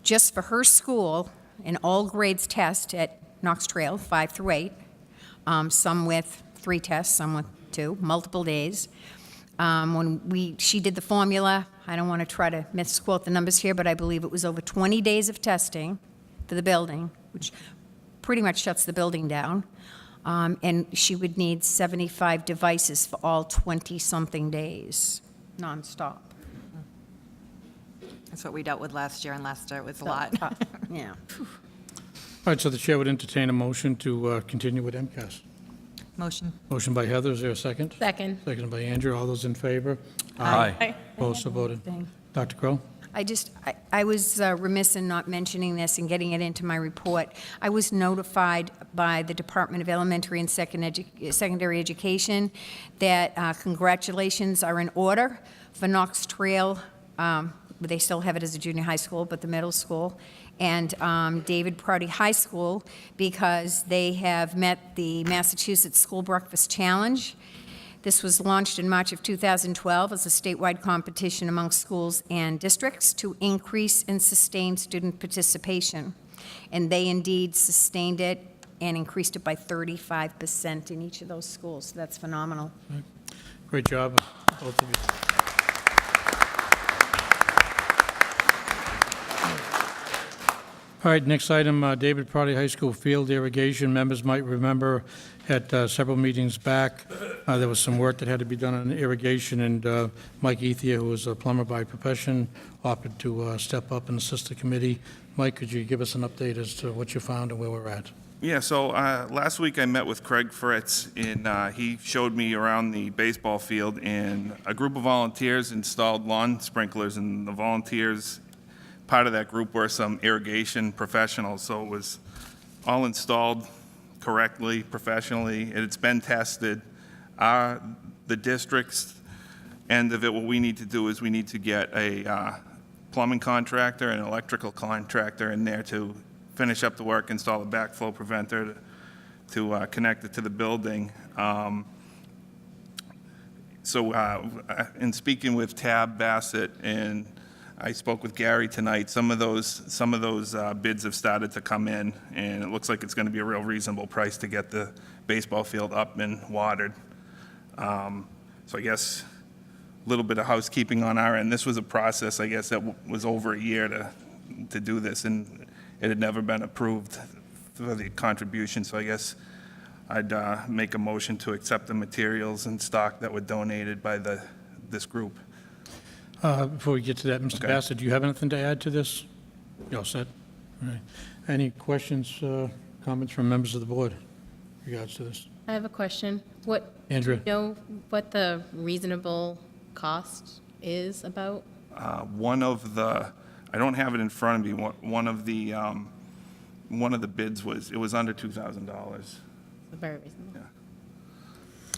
just for her school, an all grades test at Knox Trail, 5 through 8, some with 3 tests, some with 2, multiple days. When she did the formula, I don't want to try to misquote the numbers here, but I believe it was over 20 days of testing for the building, which pretty much shuts the building down. And she would need 75 devices for all 20-something days, nonstop. That's what we dealt with last year in Leicester. It was a lot. Tough. Yeah. All right, so the chair would entertain a motion to continue with MCAS. Motion. Motion by Heather, is there a second? Second. Seconded by Andrew. All those in favor? Aye. Opposed, so voted. Thing. Dr. Crow? I was remiss in not mentioning this and getting it into my report. I was notified by the Department of Elementary and Secondary Education that congratulations are in order for Knox Trail. They still have it as a junior high school, but the middle school, and David Prouty High School, because they have met the Massachusetts School Breakfast Challenge. This was launched in March of 2012 as a statewide competition among schools and districts to increase and sustain student participation. And they indeed sustained it and increased it by 35% in each of those schools. So that's phenomenal. Great job, both of you. All right, next item, David Prouty High School field irrigation. Members might remember at several meetings back, there was some work that had to be done on irrigation, and Mike Ethia, who is a plumber by profession, offered to step up and assist the committee. Mike, could you give us an update as to what you found and where we're at? Yeah, so last week I met with Craig Fritz, and he showed me around the baseball field, and a group of volunteers installed lawn sprinklers, and the volunteers, part of that group were some irrigation professionals, so it was all installed correctly, professionally, and it's been tested. The district's end of it, what we need to do is we need to get a plumbing contractor and an electrical contractor in there to finish up the work, install a backflow preventer to connect it to the building. So in speaking with Tab Bassett, and I spoke with Gary tonight, some of those bids have started to come in, and it looks like it's going to be a real reasonable price to get the baseball field up and watered. So I guess a little bit of housekeeping on our end. This was a process, I guess, that was over a year to do this, and it had never been approved for the contribution. So I guess I'd make a motion to accept the materials and stock that were donated by this group. Before we get to that, Mr. Okay. Bassett, do you have anything to add to this? You all set? All right. Any questions, comments from members of the board in regards to this? I have a question. What, Andrea? do you know what the reasonable cost is about? One of the, I don't have it in front of me, one of the bids was under $2,000. Very reasonable.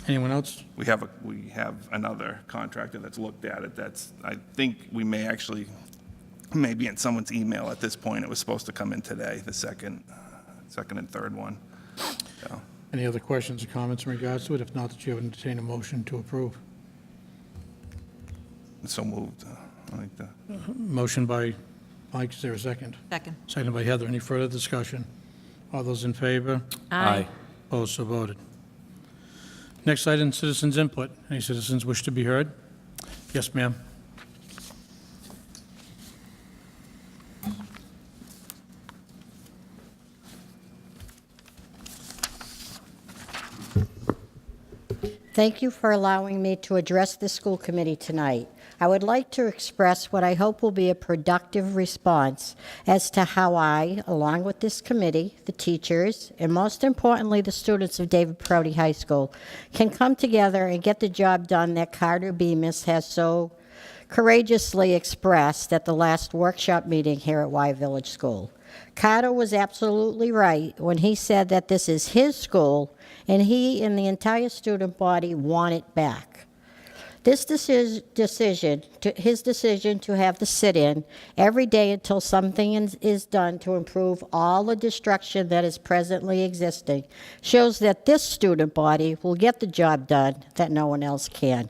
Anyone else? We have another contractor that's looked at it. I think we may actually, maybe in someone's email at this point, it was supposed to come in today, the second and third one. So, Any other questions or comments in regards to it? If not, the chair would entertain a motion to approve. so moved. I like that. Motion by Mike, is there a second? Second. Seconded by Heather. Any further discussion? All those in favor? Opposed, so voted. Next item, citizens' input. Any citizens wish to be heard? Yes, ma'am. Thank you for allowing me to address the school committee tonight. I would like to express what I hope will be a productive response as to how I, along with this committee, the teachers, and most importantly, the students of David Prouty High School, can come together and get the job done that Carter Bemis has so courageously expressed at the last workshop meeting here at Y Village School. Carter was absolutely right when he said that this is his school and he and the entire student body want it back. This his decision to have the sit-in every day until something is done to improve all the destruction that is presently existing shows that this student body will get the job done that no one else can.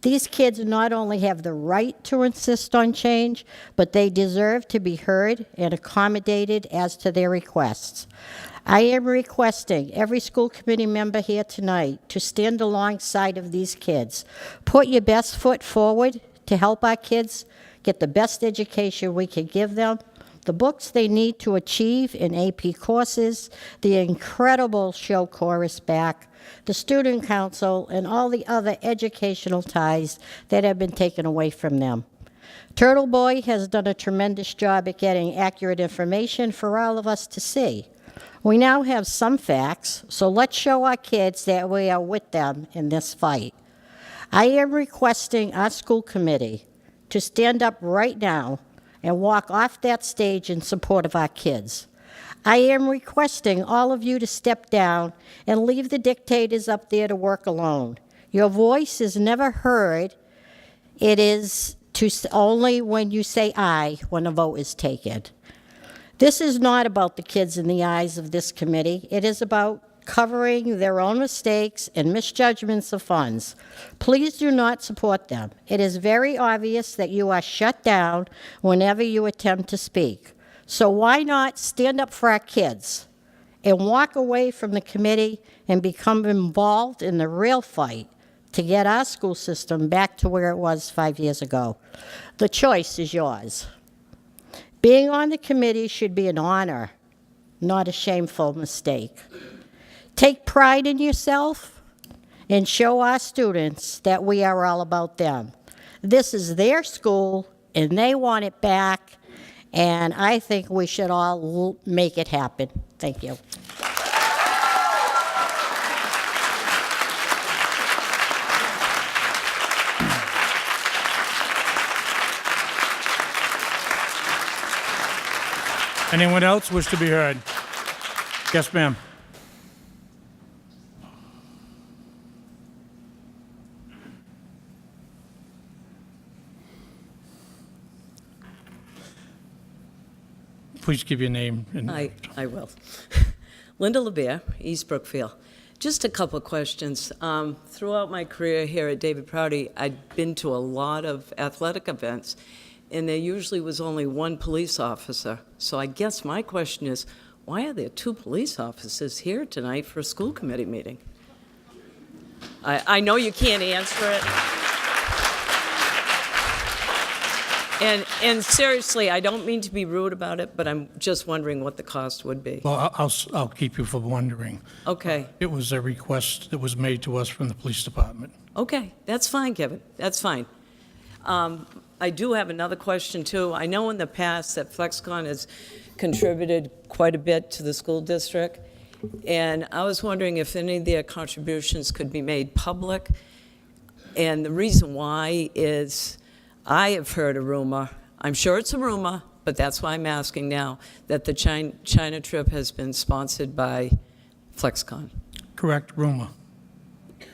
These kids not only have the right to insist on change, but they deserve to be heard and accommodated as to their requests. I am requesting every school committee member here tonight to stand alongside of these kids. Put your best foot forward to help our kids get the best education we can give them, the books they need to achieve in AP courses, the incredible show chorus back, the student council, and all the other educational ties that have been taken away from them. Turtle Boy has done a tremendous job at getting accurate information for all of us to see. We now have some facts, so let's show our kids that we are with them in this fight. I am requesting our school committee to stand up right now and walk off that stage in support of our kids. I am requesting all of you to step down and leave the dictators up there to work alone. Your voice is never heard. It is only when you say aye when a vote is taken. This is not about the kids in the eyes of this committee. It is about covering their own mistakes and misjudgments of funds. Please do not support them. It is very obvious that you are shut down whenever you attempt to speak. So why not stand up for our kids and walk away from the committee and become involved in the real fight to get our school system back to where it was 5 years ago? The choice is yours. Being on the committee should be an honor, not a shameful mistake. Take pride in yourself and show our students that we are all about them. This is their school, and they want it back, and I think we should all make it happen. Thank you. Anyone else wish to be heard? Yes, ma'am. please give your name. And I will. Linda LeBear, East Brookfield. Just a couple of questions. Throughout my career here at David Prouty, I'd been to a lot of athletic events, and there usually was only one police officer. So I guess my question is, why are there 2 police officers here tonight for a school committee meeting? I know you can't answer it. And seriously, I don't mean to be rude about it, but I'm just wondering what the cost would be. Well, I'll keep you from wondering. Okay. It was a request that was made to us from the police department. Okay, that's fine, Kevin. That's fine. I do have another question, too. I know in the past that FlexCon has contributed quite a bit to the school district, and I was wondering if any of their contributions could be made public. And the reason why is I have heard a rumor, I'm sure it's a rumor, but that's why I'm asking now, that the China trip has been sponsored by FlexCon. Correct, rumor.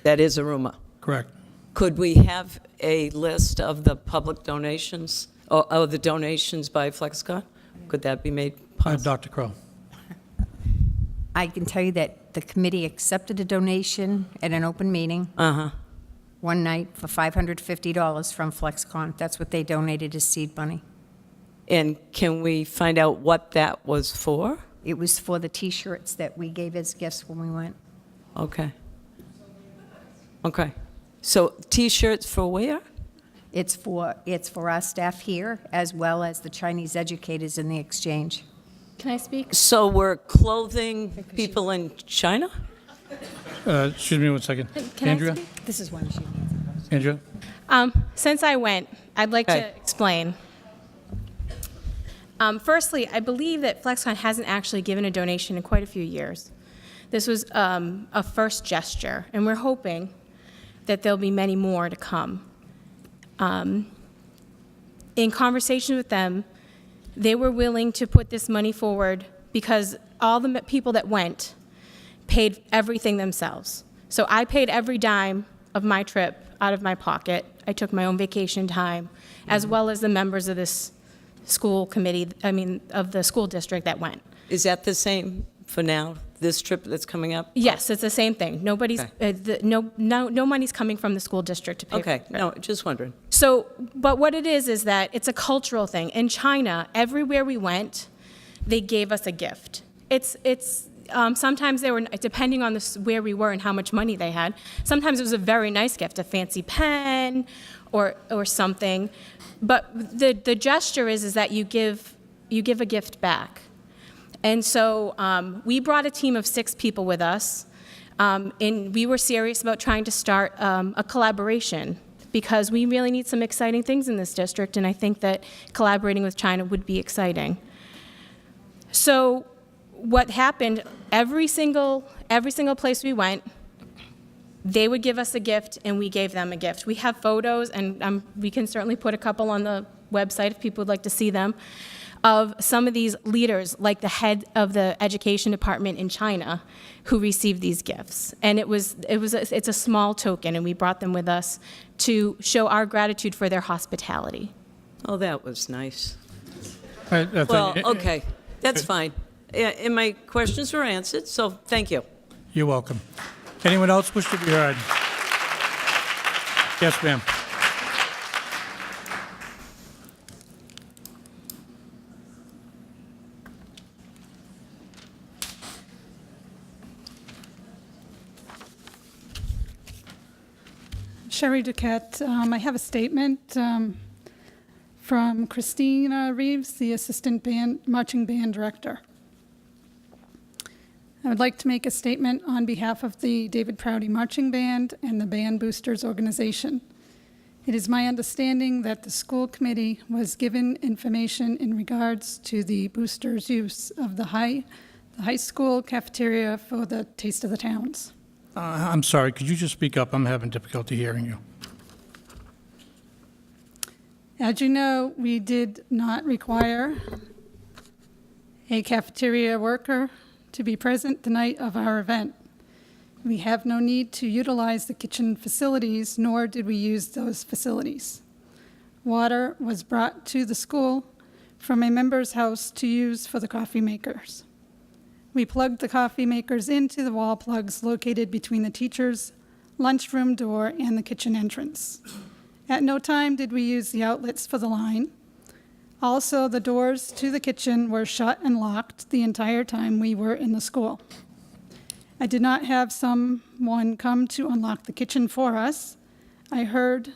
That is a rumor. Correct. Could we have a list of the public donations, or the donations by FlexCon? Could that be made possible? Dr. Crow. I can tell you that the committee accepted a donation at an open meeting one night for $550 from FlexCon. That's what they donated as seed money. And can we find out what that was for? It was for the T-shirts that we gave as gifts when we went. Okay. Okay. So T-shirts for where? It's for our staff here, as well as the Chinese educators in the exchange. Can I speak? So we're clothing people in China? Excuse me one second. Can Andrea? I speak? This is one she needs. Andrea? Since I went, I'd like Okay. to explain. Firstly, I believe that FlexCon hasn't actually given a donation in quite a few years. This was a first gesture, and we're hoping that there'll be many more to come. In conversation with them, they were willing to put this money forward because all the people that went paid everything themselves. So I paid every dime of my trip out of my pocket. I took my own vacation time, as well as the members of this school committee, of the school district that went. Is that the same for now, this trip that's coming up? Yes, it's the same thing. Nobody's, no money's coming from the school district to pay for Okay, it. no, just wondering. So, but what it is that it's a cultural thing. In China, everywhere we went, they gave us a gift. Sometimes they were, depending on where we were and how much money they had, sometimes it was a very nice gift, a fancy pen or something. But the gesture is that you give a gift back. And so we brought a team of 6 people with us, and we were serious about trying to start a collaboration because we really need some exciting things in this district, and I think that collaborating with China would be exciting. So what happened, every single place we went, they would give us a gift, and we gave them a gift. We have photos, and we can certainly put a couple on the website if people would like to see them, of some of these leaders, like the head of the education department in China, who received these gifts. And it's a small token, and we brought them with us to show our gratitude for their hospitality. Oh, that was nice. Well, Well, okay, that's fine. Yeah, and my questions were answered, so thank you. You're welcome. Anyone else wish to be heard? Yes, ma'am. Sherry Duquette. I have a statement from Christina Reeves, the Assistant Marching Band Director. I would like to make a statement on behalf of the David Prouty Marching Band and the Band Boosters Organization. It is my understanding that the school committee was given information in regards to the boosters' use of the high school cafeteria for the Taste of the Towns. I'm sorry, could you just speak up? I'm having difficulty hearing you. As you know, we did not require a cafeteria worker to be present the night of our event. We have no need to utilize the kitchen facilities, nor did we use those facilities. Water was brought to the school from a member's house to use for the coffee makers. We plugged the coffee makers into the wall plugs located between the teacher's lunchroom door and the kitchen entrance. At no time did we use the outlets for the line. Also, the doors to the kitchen were shut and locked the entire time we were in the school. I did not have someone come to unlock the kitchen for us. I heard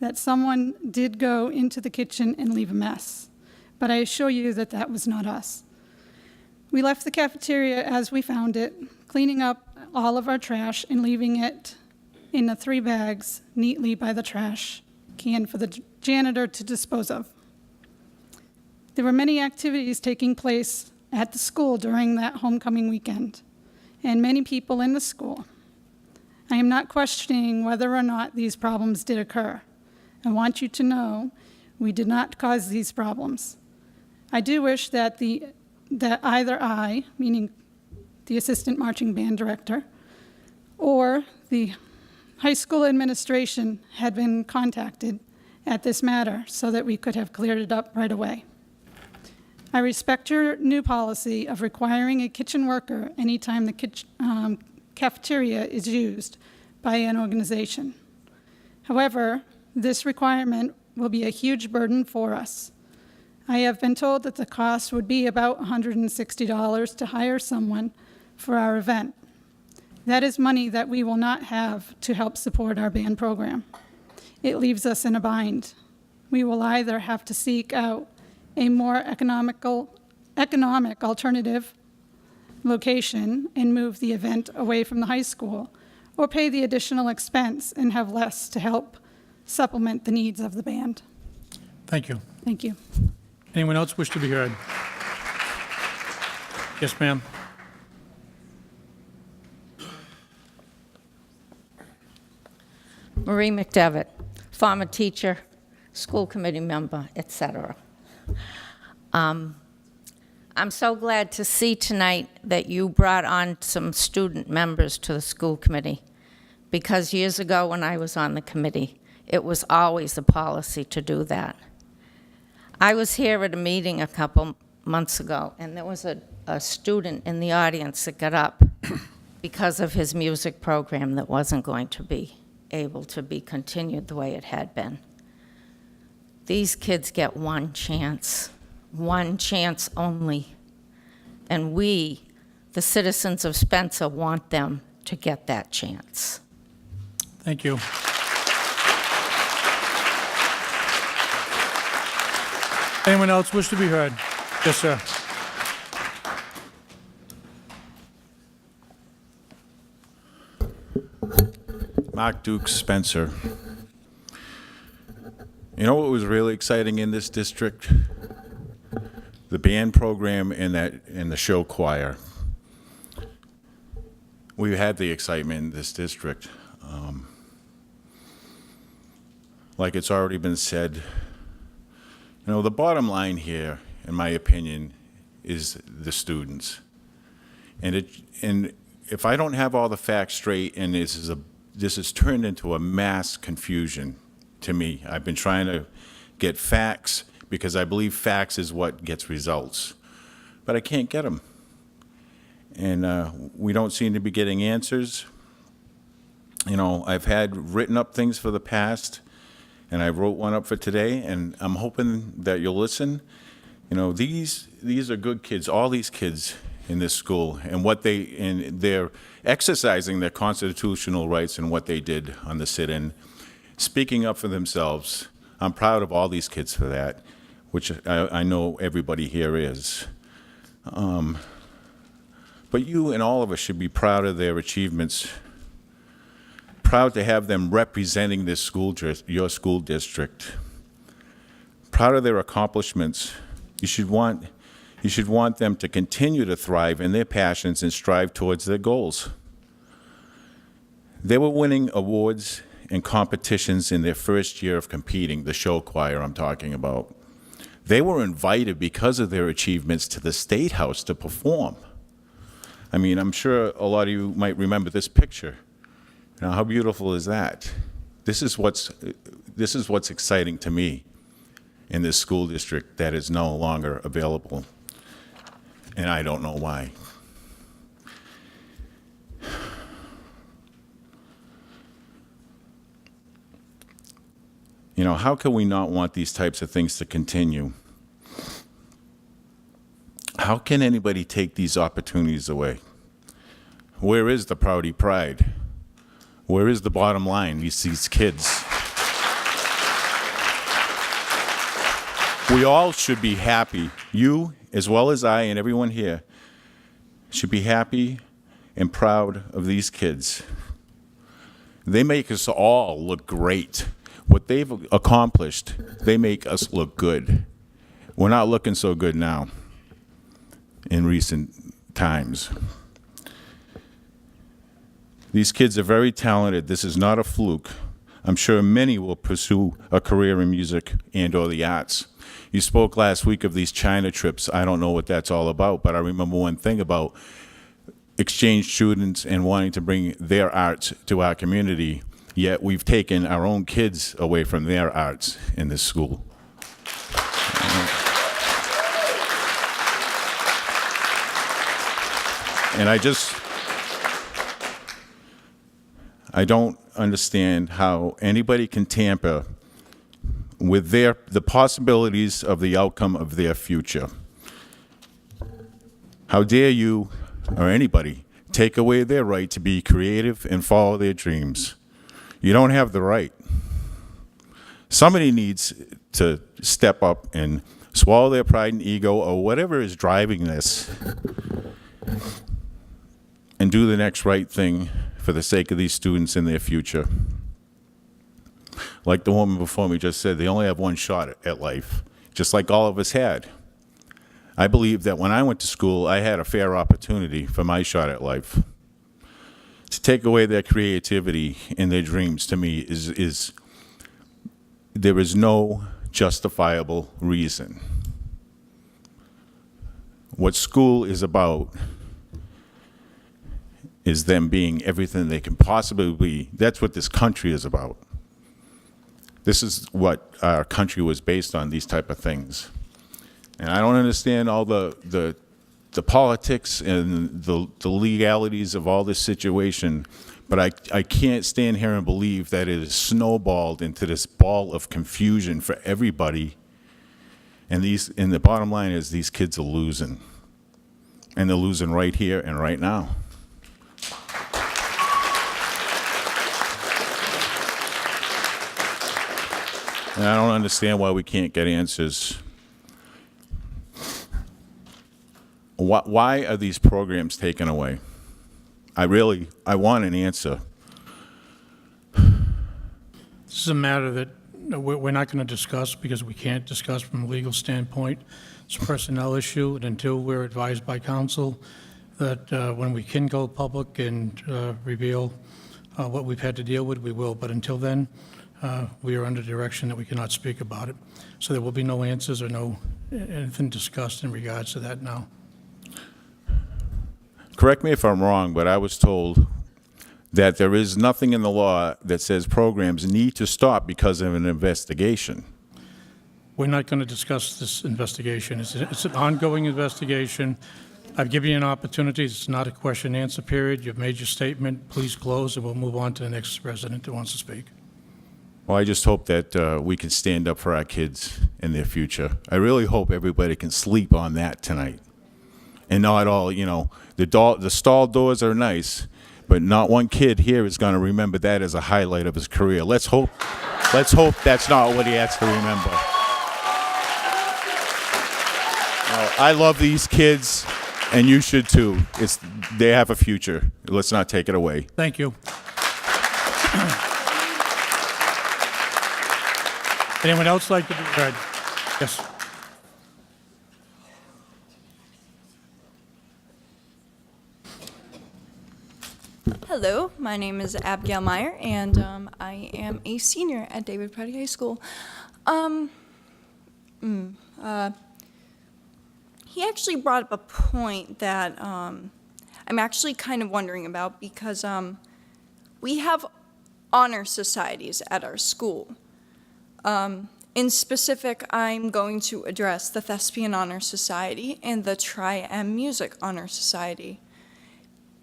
that someone did go into the kitchen and leave a mess, but I assure you that that was not us. We left the cafeteria as we found it, cleaning up all of our trash and leaving it in the 3 bags neatly by the trash can for the janitor to dispose of. There were many activities taking place at the school during that homecoming weekend, and many people in the school. I am not questioning whether or not these problems did occur. I want you to know we did not cause these problems. I do wish that either I, meaning the assistant marching band director, or the high school administration had been contacted at this matter so that we could have cleared it up right away. I respect your new policy of requiring a kitchen worker anytime the cafeteria is used by an organization. However, this requirement will be a huge burden for us. I have been told that the cost would be about $160 to hire someone for our event. That is money that we will not have to help support our band program. It leaves us in a bind. We will either have to seek out a more economic alternative location and move the event away from the high school, or pay the additional expense and have less to help supplement the needs of the band. Thank you. Thank you. Anyone else wish to be heard? Yes, ma'am. Marie McDevitt, former teacher, school committee member, etc. I'm so glad to see tonight that you brought on some student members to the school committee, because years ago when I was on the committee, it was always a policy to do that. I was here at a meeting a couple months ago, and there was a student in the audience that got up because of his music program that wasn't going to be able to be continued the way it had been. These kids get one chance only. And we, the citizens of Spencer, want them to get that chance. Thank you. Anyone else wish to be heard? Yes, sir. Mark Duke, Spencer. You know what was really exciting in this district? The band program and the show choir. We had the excitement in this district. Like it's already been said, you know, the bottom line here, in my opinion, is the students. And if I don't have all the facts straight, and this has turned into a mass confusion to me. I've been trying to get facts because I believe facts is what gets results, but I can't get them. And we don't seem to be getting answers. You know, I've had written up things for the past, and I wrote one up for today, and I'm hoping that you'll listen. You know, these are good kids, all these kids in this school, and they're exercising their constitutional rights and what they did on the sit-in, speaking up for themselves. I'm proud of all these kids for that, which I know everybody here is. But you and all of us should be proud of their achievements, proud to have them representing this school, your school district, proud of their accomplishments. You should want them to continue to thrive in their passions and strive towards their goals. They were winning awards and competitions in their first year of competing, the show choir I'm talking about. They were invited because of their achievements to the State House to perform. I mean, I'm sure a lot of you might remember this picture. Now, how beautiful is that? This is what's exciting to me. in this school district that is no longer available. And I don't know why. You know, how can we not want these types of things to continue? How can anybody take these opportunities away? Where is the Proudy pride? Where is the bottom line? These kids. We all should be happy. You, as well as I and everyone here, should be happy and proud of these kids. They make us all look great. What they've accomplished, they make us look good. We're not looking so good now in recent times. These kids are very talented. This is not a fluke. I'm sure many will pursue a career in music and/or the arts. You spoke last week of these China trips. I don't know what that's all about, but I remember one thing about exchange students and wanting to bring their arts to our community, yet we've taken our own kids away from their arts in this school. And I don't understand how anybody can tamper with the possibilities of the outcome of their future. How dare you, or anybody, take away their right to be creative and follow their dreams? You don't have the right. Somebody needs to step up and swallow their pride and ego or whatever is driving this and do the next right thing for the sake of these students and their future. Like the woman before me just said, they only have one shot at life, just like all of us had. I believe that when I went to school, I had a fair opportunity for my shot at life. To take away their creativity and their dreams, to me, there is no justifiable reason. What school is about is them being everything they can possibly be. That's what this country is about. This is what our country was based on, these type of things. And I don't understand all the politics and the legalities of all this situation, but I can't stand here and believe that it is snowballed into this ball of confusion for everybody. And the bottom line is these kids are losing. And they're losing right here and right now. And I don't understand why we can't get answers. Why are these programs taken away? I want an answer. This is a matter that we're not going to discuss because we can't discuss from a legal standpoint. It's a personnel issue, and until we're advised by counsel that when we can go public and reveal what we've had to deal with, we will. But until then, we are under direction that we cannot speak about it. So there will be no answers or no anything discussed in regards to that now. Correct me if I'm wrong, but I was told that there is nothing in the law that says programs need to stop because of an investigation. We're not going to discuss this investigation. It's an ongoing investigation. I've given you an opportunity. It's not a question-answer period. You've made your statement. Please close, and we'll move on to the next resident that wants to speak. Well, I just hope that we can stand up for our kids and their future. I really hope everybody can sleep on that tonight. And not all, the stall doors are nice, but not one kid here is going to remember that as a highlight of his career. Let's hope that's not what he has to remember. I love these kids, and you should too. They have a future. Let's not take it away. Thank you. Anyone else like to be heard? Yes. Hello, my name is Abigail Meyer, and I am a senior at David Proudy High School. He actually brought up a point that I'm actually kind of wondering about because we have honor societies at our school. In specific, I'm going to address the Thespian Honor Society and the Tri-M Music Honor Society.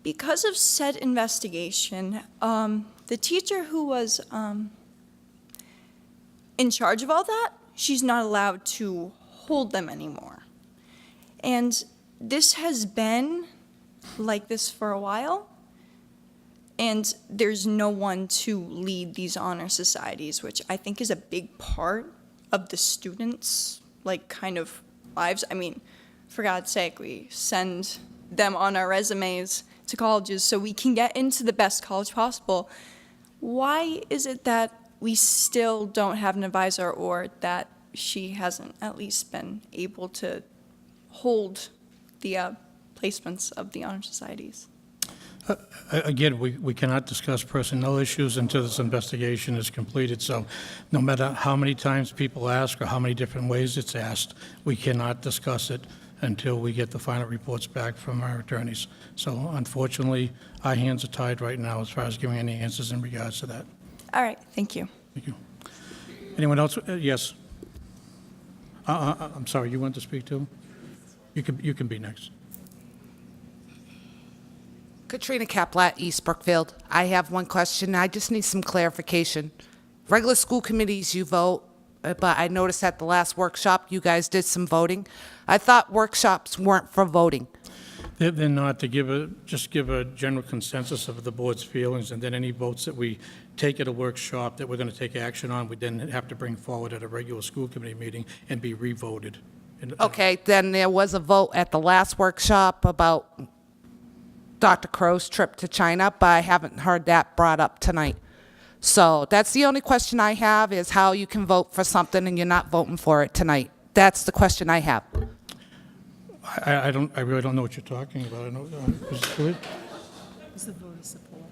Because of said investigation, the teacher who was in charge of all that, she's not allowed to hold them anymore. And this has been like this for a while, and there's no one to lead these honor societies, which I think is a big part of the students' kind of lives. I mean, for God's sake, we send them on our resumes to colleges so we can get into the best college possible. Why is it that we still don't have an advisor, or that she hasn't at least been able to hold the placements of the honor societies? Again, we cannot discuss personnel issues until this investigation is completed, so no matter how many times people ask or how many different ways it's asked, we cannot discuss it until we get the final reports back from our attorneys. So unfortunately, our hands are tied right now as far as giving any answers in regards to that. All right, thank you. Thank you. Anyone else? Yes. I'm sorry, you want to speak too? You can be next. Katrina Kaplat, East Brookfield. I have one question. I just need some clarification. Regular school committees, you vote, but I noticed at the last workshop, you guys did some voting. I thought workshops weren't for voting. They're not, to just give a general consensus of the board's feelings, and then any votes that we take at a workshop that we're going to take action on, we then have to bring forward at a regular school committee meeting and be re-voted. Okay, then there was a vote at the last workshop about Dr. Crow's trip to China, but I haven't heard that brought up tonight. So that's the only question I have, is how you can vote for something and you're not voting for it tonight. That's the question I have. I really don't know what you're talking about. I know, Mrs. Scully? It's the vote of support.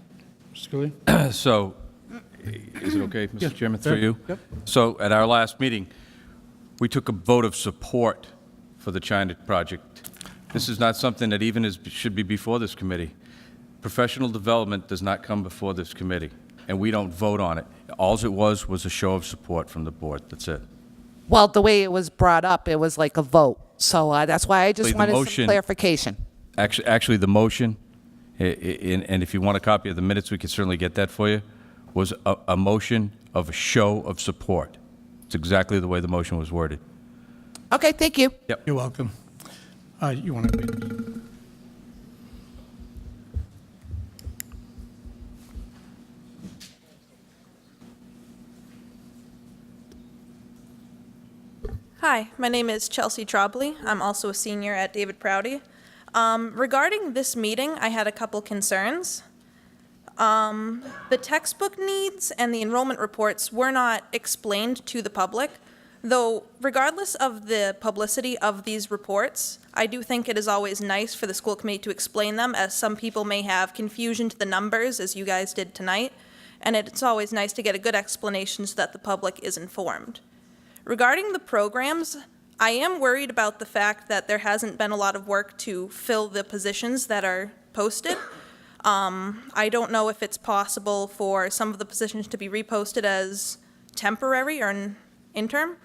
Scully? So, is it okay, Mr. Yes. Chairman, through you? Yep. So, at our last meeting, we took a vote of support for the China project. This is not something that even should be before this committee. Professional development does not come before this committee, and we don't vote on it. All it was a show of support from the board. That's it. Well, the way it was brought up, it was like a vote. So that's why I just wanted some clarification. Actually, the motion, and if you want a copy of the minutes, we can certainly get that for you, was a motion of a show of support. It's exactly the way the motion was worded. Okay, thank you. Yep. You're welcome. You want to read? Hi, my name is Chelsea Trobley. I'm also a senior at David Prouty. Regarding this meeting, I had a couple concerns. The textbook needs and the enrollment reports were not explained to the public, though regardless of the publicity of these reports, I do think it is always nice for the school committee to explain them, as some people may have confusion to the numbers, as you guys did tonight, and it's always nice to get a good explanation so that the public is informed. Regarding the programs, I am worried about the fact that there hasn't been a lot of work to fill the positions that are posted. I don't know if it's possible for some of the positions to be reposted as temporary or an interim,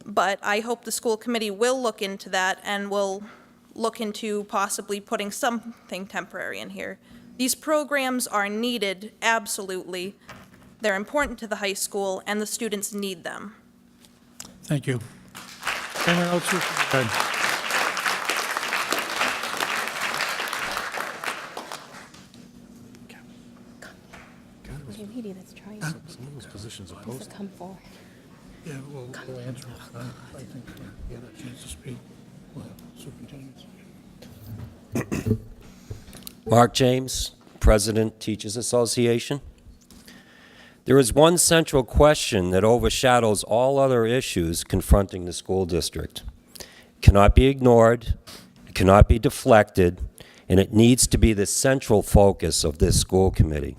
but I hope the school committee will look into that and will look into possibly putting something temporary in here. These programs are needed, absolutely. They're important to the high school, and the students need them. Thank you. Anyone else? Go ahead. There's a lady that's trying to. Some of those positions are posted. Come forward. Yeah, we'll answer. I think you had a chance to speak. We'll have superintendents. Mark James, President, Teachers Association. There is one central question that overshadows all other issues confronting the school district. It cannot be ignored, it cannot be deflected, and it needs to be the central focus of this school committee.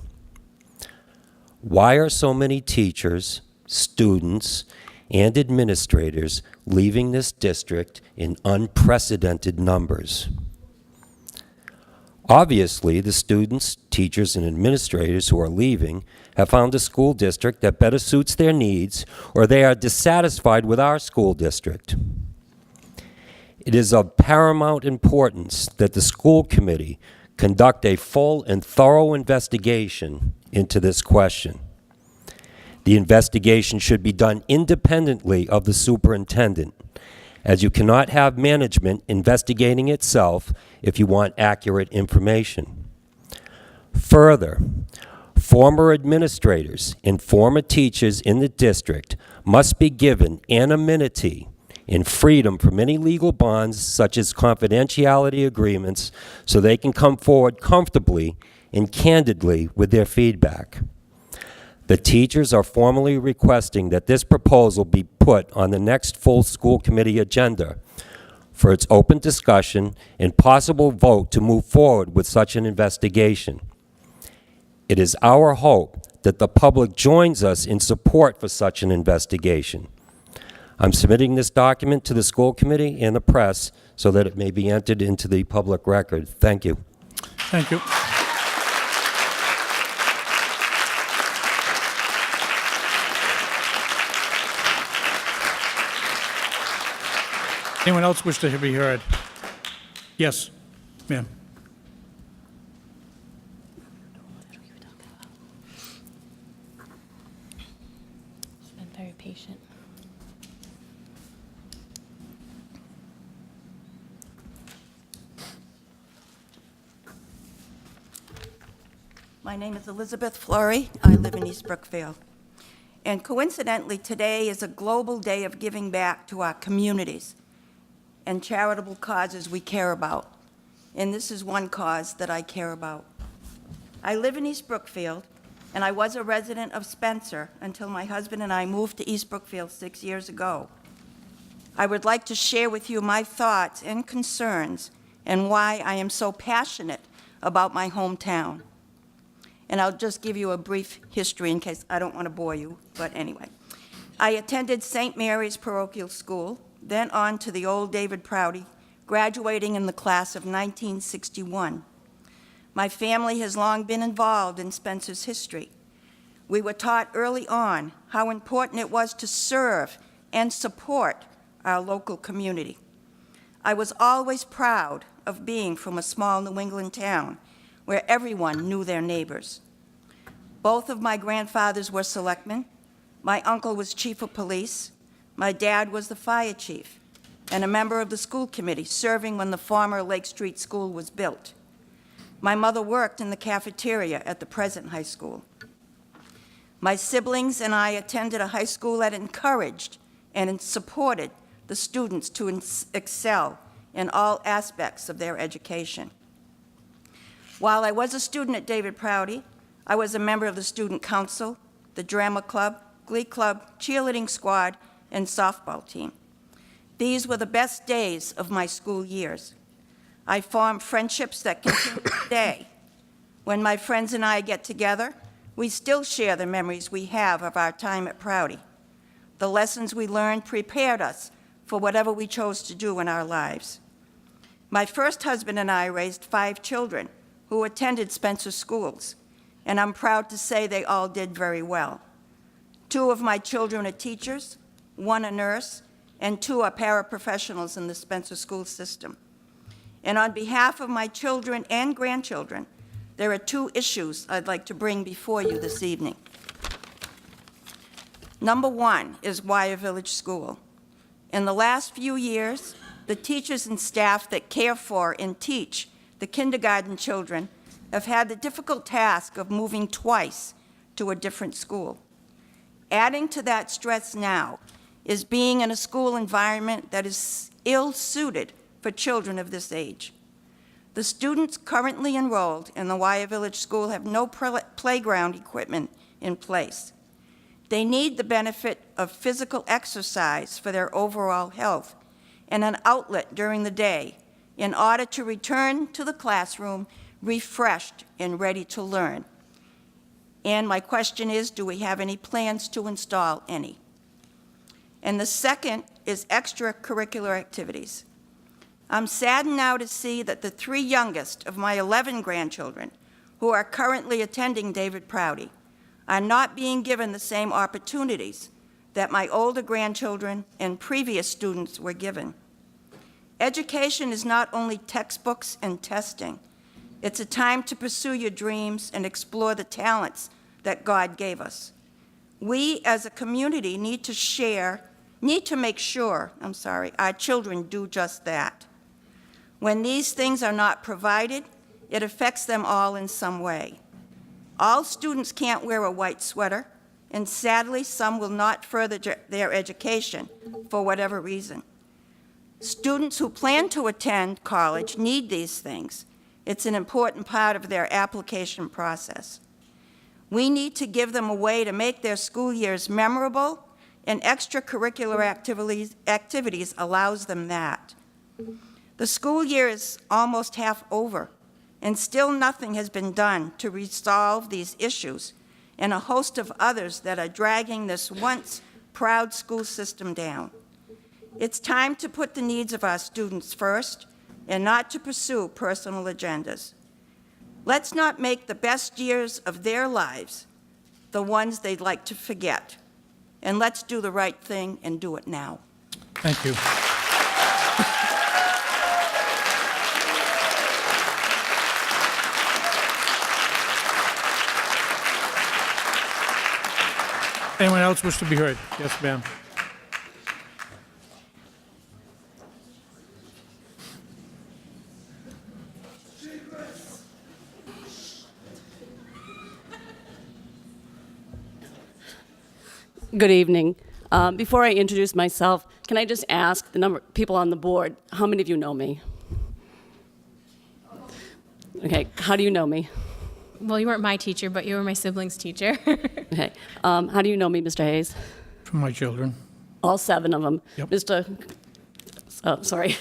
Why are so many teachers, students, and administrators leaving this district in unprecedented numbers? Obviously, the students, teachers, and administrators who are leaving have found a school district that better suits their needs, or they are dissatisfied with our school district. It is of paramount importance that the school committee conduct a full and thorough investigation into this question. The investigation should be done independently of the superintendent, as you cannot have management investigating itself if you want accurate information. Further, former administrators and former teachers in the district must be given anonymity and freedom from any legal bonds such as confidentiality agreements so they can come forward comfortably and candidly with their feedback. The teachers are formally requesting that this proposal be put on the next full school committee agenda for its open discussion and possible vote to move forward with such an investigation. It is our hope that the public joins us in support for such an investigation. I'm submitting this document to the school committee and the press so that it may be entered into the public record. Thank you. Thank you. Anyone else wish to be heard? Yes, ma'am. She's been very patient. My name is Elizabeth Fleury. I live in East Brookfield. And coincidentally, today is a global day of giving back to our communities and charitable causes we care about. And this is one cause that I care about. I live in East Brookfield, and I was a resident of Spencer until my husband and I moved to East Brookfield 6 years ago. I would like to share with you my thoughts and concerns and why I am so passionate about my hometown. And I'll just give you a brief history in case I don't want to bore you, but anyway. I attended St. Mary's Parochial School, then on to the old David Prouty, graduating in the class of 1961. My family has long been involved in Spencer's history. We were taught early on how important it was to serve and support our local community. I was always proud of being from a small New England town where everyone knew their neighbors. Both of my grandfathers were selectmen. My uncle was chief of police. My dad was the fire chief and a member of the school committee, serving when the former Lake Street School was built. My mother worked in the cafeteria at the present high school. My siblings and I attended a high school that encouraged and supported the students to excel in all aspects of their education. While I was a student at David Prouty, I was a member of the student council, the drama club, glee club, cheerleading squad, and softball team. These were the best days of my school years. I formed friendships that continue today. When my friends and I get together, we still share the memories we have of our time at Prouty. The lessons we learned prepared us for whatever we chose to do in our lives. My first husband and I raised 5 children who attended Spencer schools, and I'm proud to say they all did very well. 2 of my children are teachers, 1 a nurse, and 2 are paraprofessionals in the Spencer school system. And on behalf of my children and grandchildren, there are 2 issues I'd like to bring before you this evening. Number 1 is Wyer Village School. In the last few years, the teachers and staff that care for and teach the kindergarten children have had the difficult task of moving twice to a different school. Adding to that stress now is being in a school environment that is ill-suited for children of this age. The students currently enrolled in the Wyer Village School have no playground equipment in place. They need the benefit of physical exercise for their overall health and an outlet during the day in order to return to the classroom refreshed and ready to learn. And my question is, do we have any plans to install any? And the second is extracurricular activities. I'm saddened now to see that the 3 youngest of my 11 grandchildren who are currently attending David Prouty are not being given the same opportunities that my older grandchildren and previous students were given. Education is not only textbooks and testing. It's a time to pursue your dreams and explore the talents that God gave us. We as a community need to make sure, our children do just that. When these things are not provided, it affects them all in some way. All students can't wear a white sweater, and sadly, some will not further their education for whatever reason. Students who plan to attend college need these things. It's an important part of their application process. We need to give them a way to make their school years memorable, and extracurricular activities allows them that. The school year is almost half over, and still nothing has been done to resolve these issues and a host of others that are dragging this once proud school system down. It's time to put the needs of our students first and not to pursue personal agendas. Let's not make the best years of their lives the ones they'd like to forget. And let's do the right thing and do it now. Thank you. Anyone else wish to be heard? Yes, ma'am. Good evening. Before I introduce myself, can I just ask the number of people on the board, how many of you know me? Okay, how do you know me? Well, you weren't my teacher, but you were my sibling's teacher. Okay, how do you know me, Mr. Hayes? From my children. All 7 of them. Yep. Sorry,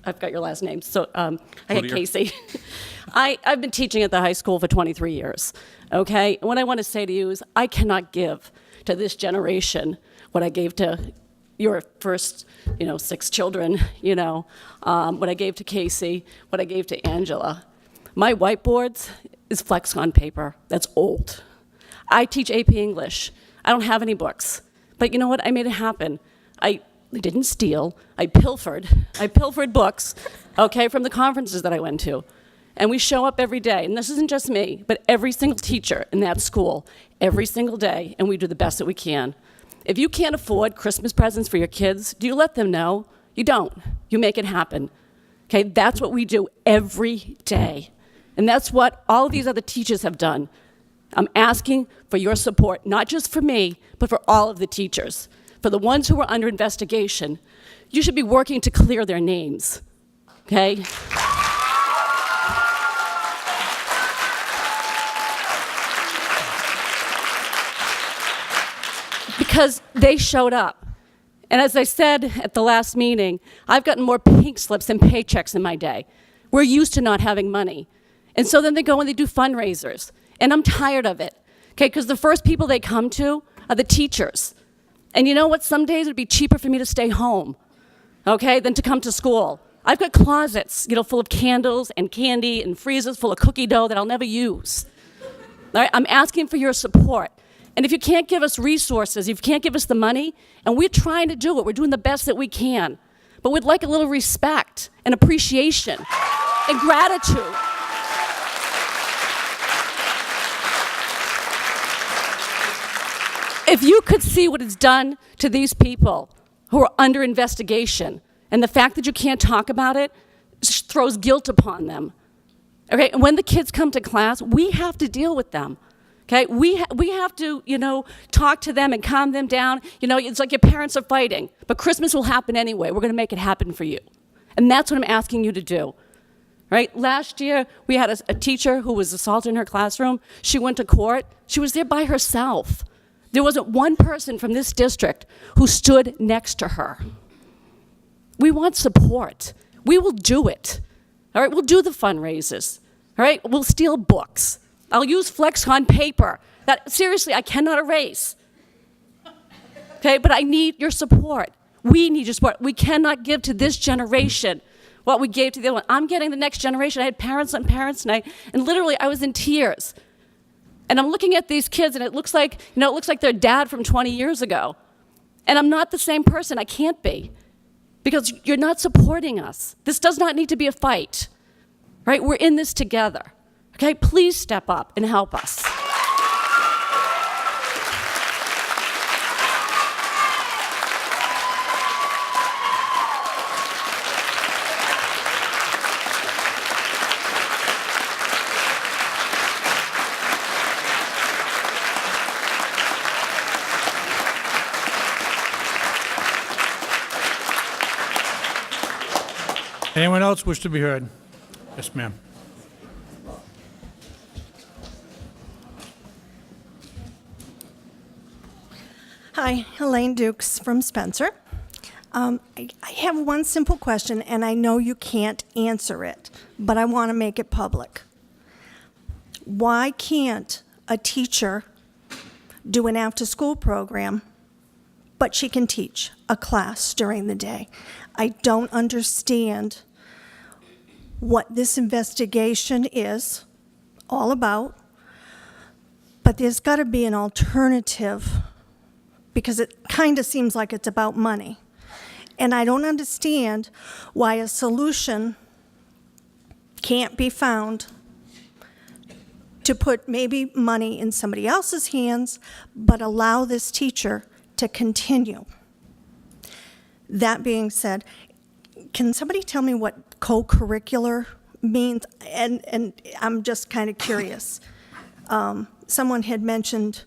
I've got your last name. So I had Cloutier. Casey. I've been teaching at the high school for 23 years, okay? And what I want to say to you is I cannot give to this generation what I gave to your first, 6 children, what I gave to Casey, what I gave to Angela. My whiteboards is Flexcon paper. That's old. I teach AP English. I don't have any books. But you know what? I made it happen. I didn't steal. I pilfered books, okay, from the conferences that I went to. And we show up every day. And this isn't just me, but every single teacher in that school, every single day, and we do the best that we can. If you can't afford Christmas presents for your kids, do you let them know? You don't. You make it happen. Okay, that's what we do every day. And that's what all of these other teachers have done. I'm asking for your support, not just for me, but for all of the teachers. For the ones who are under investigation, you should be working to clear their names, okay? Because they showed up. And as I said at the last meeting, I've gotten more pink slips and paychecks in my day. We're used to not having money. And so then they go and they do fundraisers. And I'm tired of it, okay? Because the first people they come to are the teachers. And you know what? Some days it would be cheaper for me to stay home, okay, than to come to school. I've got closets, full of candles and candy and freezers full of cookie dough that I'll never use. All right? I'm asking for your support. And if you can't give us resources, if you can't give us the money, and we're trying to do it, we're doing the best that we can, but we'd like a little respect and appreciation and gratitude. If you could see what it's done to these people who are under investigation, and the fact that you can't talk about it throws guilt upon them. Okay, and when the kids come to class, we have to deal with them. Okay, we have to, talk to them and calm them down. It's like your parents are fighting, but Christmas will happen anyway. We're going to make it happen for you. And that's what I'm asking you to do. Right? Last year, we had a teacher who was assaulted in her classroom. She went to court. She was there by herself. There wasn't one person from this district who stood next to her. We want support. We will do it. All right, we'll do the fundraisers. All right, we'll steal books. I'll use Flexcon paper that, seriously, I cannot erase. Okay, but I need your support. We need your support. We cannot give to this generation what we gave to the other one. I'm getting the next generation. I had parents on parents' night, and literally I was in tears. And I'm looking at these kids, and it looks like their dad from 20 years ago. And I'm not the same person. I can't be. Because you're not supporting us. This does not need to be a fight, right? We're in this together, okay? Please step up and help us. Anyone else wish to be heard? Yes, ma'am. Hi, Elaine Dukes from Spencer. I have one simple question, and I know you can't answer it, but I want to make it public. Why can't a teacher do an after-school program, but she can teach a class during the day? I don't understand what this investigation is all about, but there's got to be an alternative, because it kind of seems like it's about money. And I don't understand why a solution can't be found to put maybe money in somebody else's hands, but allow this teacher to continue. That being said, can somebody tell me what co-curricular means? And I'm just kind of curious. Someone had mentioned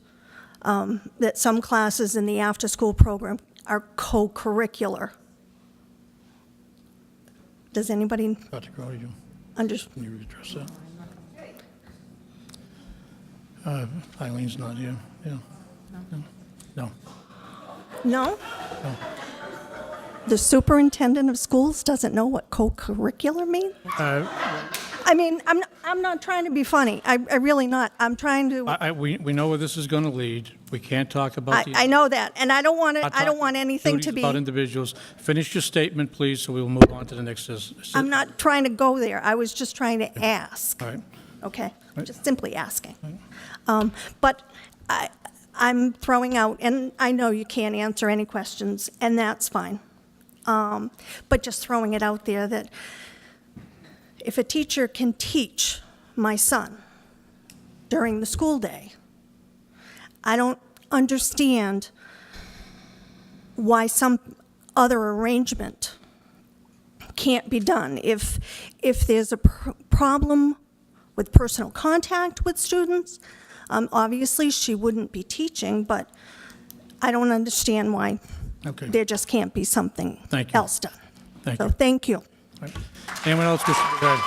that some classes in the after-school program are co-curricular. Does anybody Dr. Crowley, you understand? can you address that? Eileen's not here. Yeah. No. No? The superintendent of schools doesn't know what co-curricular means? I mean, I'm not trying to be funny. I really not. I'm trying to. We know where this is going to lead. We can't talk about I know that, and I don't want it. I don't want anything to be. About individuals. Finish your statement, please, so we will move on to the next. I'm not trying to go there. I was just trying to ask. All right. Okay, Right. just simply asking. But I'm throwing out, and I know you can't answer any questions, and that's fine. But just throwing it out there that if a teacher can teach my son during the school day, I don't understand why some other arrangement can't be done. If there's a problem with personal contact with students, obviously she wouldn't be teaching, but I don't understand why there just can't be something else done. Thank So you. thank you. Right. Anyone else wish to be heard?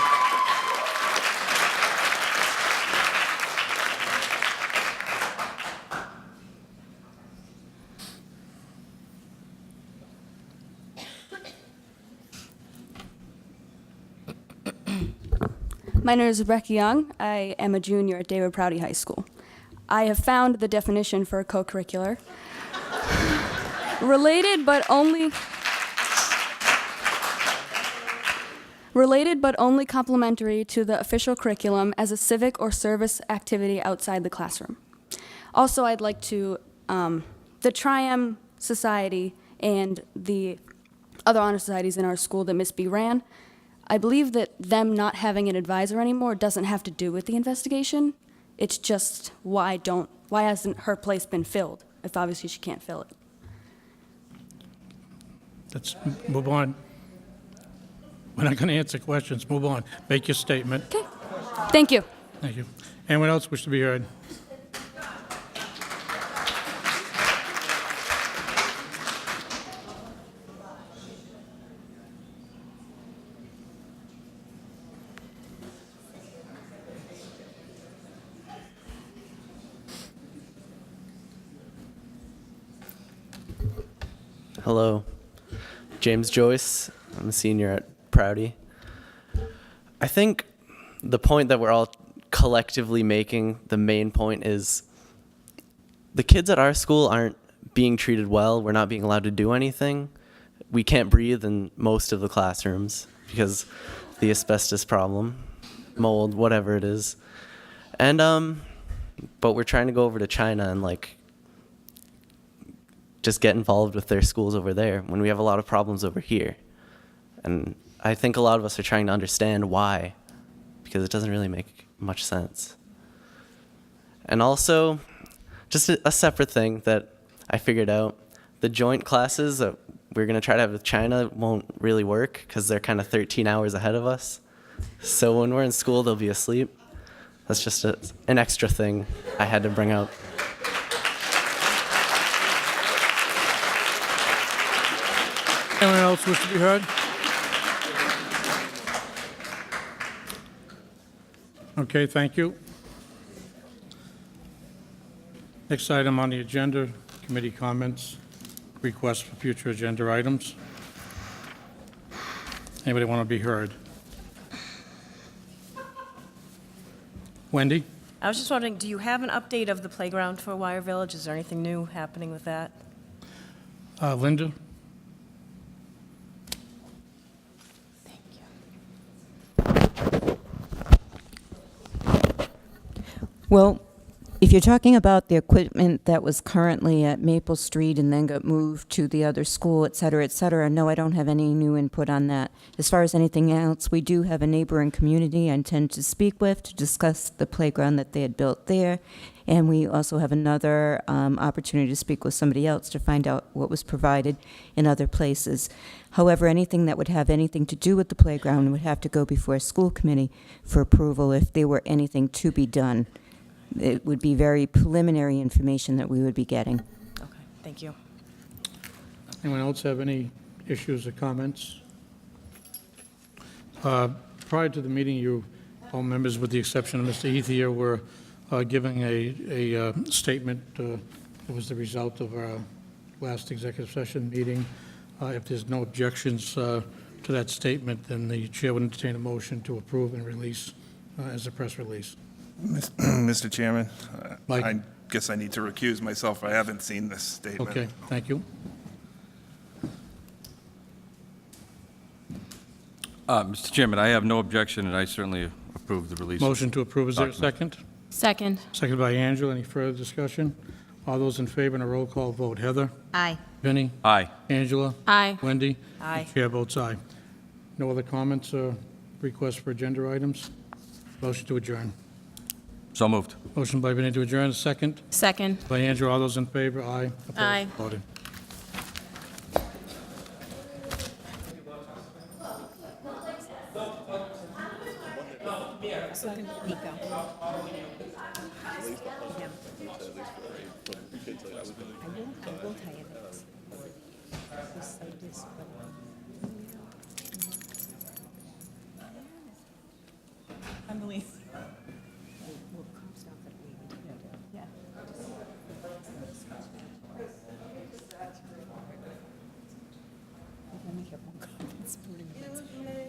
My name is Rebecca Young. I am a junior at David Prouty High School. I have found the definition for co-curricular. Related but only complementary to the official curriculum as a civic or service activity outside the classroom. Also, I'd like to, the Tri-M Society and the other honor societies in our school that Miss B ran, I believe that them not having an advisor anymore doesn't have to do with the investigation. It's just why hasn't her place been filled if obviously she can't fill it? Let's move on. We're not going to answer questions. Move on. Make your statement. Okay. Thank you. Thank you. Anyone else wish to be heard? Hello, James Joyce. I'm a senior at Prouty. I think the point that we're all collectively making, the main point is the kids at our school aren't being treated well. We're not being allowed to do anything. We can't breathe in most of the classrooms because the asbestos problem, mold, whatever it is. And but we're trying to go over to China and like just get involved with their schools over there when we have a lot of problems over here. And I think a lot of us are trying to understand why, because it doesn't really make much sense. And also, just a separate thing that I figured out, the joint classes that we're going to try to have with China won't really work because they're kind of 13 hours ahead of us. So when we're in school, they'll be asleep. That's just an extra thing I had to bring up. Anyone else wish to be heard? Okay, thank you. Next item on the agenda, committee comments, requests for future agenda items. Anybody want to be heard? Wendy? I was just wondering, do you have an update of the playground for Wire Village? Is there anything new happening with that? Linda? Well, if you're talking about the equipment that was currently at Maple Street and then got moved to the other school, et cetera, no, I don't have any new input on that. As far as anything else, we do have a neighboring community I intend to speak with to discuss the playground that they had built there. And we also have another opportunity to speak with somebody else to find out what was provided in other places. However, anything that would have anything to do with the playground would have to go before a school committee for approval if there were anything to be done. It would be very preliminary information that we would be getting. Okay, thank you. Anyone else have any issues or comments? Prior to the meeting, you, all members with the exception of Mr. Ethier, were giving a statement that was the result of our last executive session meeting. If there's no objections to that statement, then the chair would entertain a motion to approve and release as a press release. Mr. Chairman, Mike. I guess I need to recuse myself. I haven't seen this statement. Okay, thank you. Mr. Chairman, I have no objection, and I certainly approve the release. Motion to approve, is there a Document. second? Second. Seconded by Angela. Any further discussion? All those in favor in a roll call vote. Heather? Aye. Vinnie? Aye. Angela? Aye. Wendy? Aye. The chair votes aye. No other comments or requests for agenda items? Motion to adjourn. So moved. Motion by Vinnie to adjourn, second Second. by Angela. All those in favor? Aye. Opposed? Aye. Voted.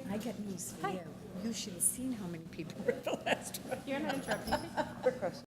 I got news for you. You should have seen how many people read the last one. You're not interrupting me?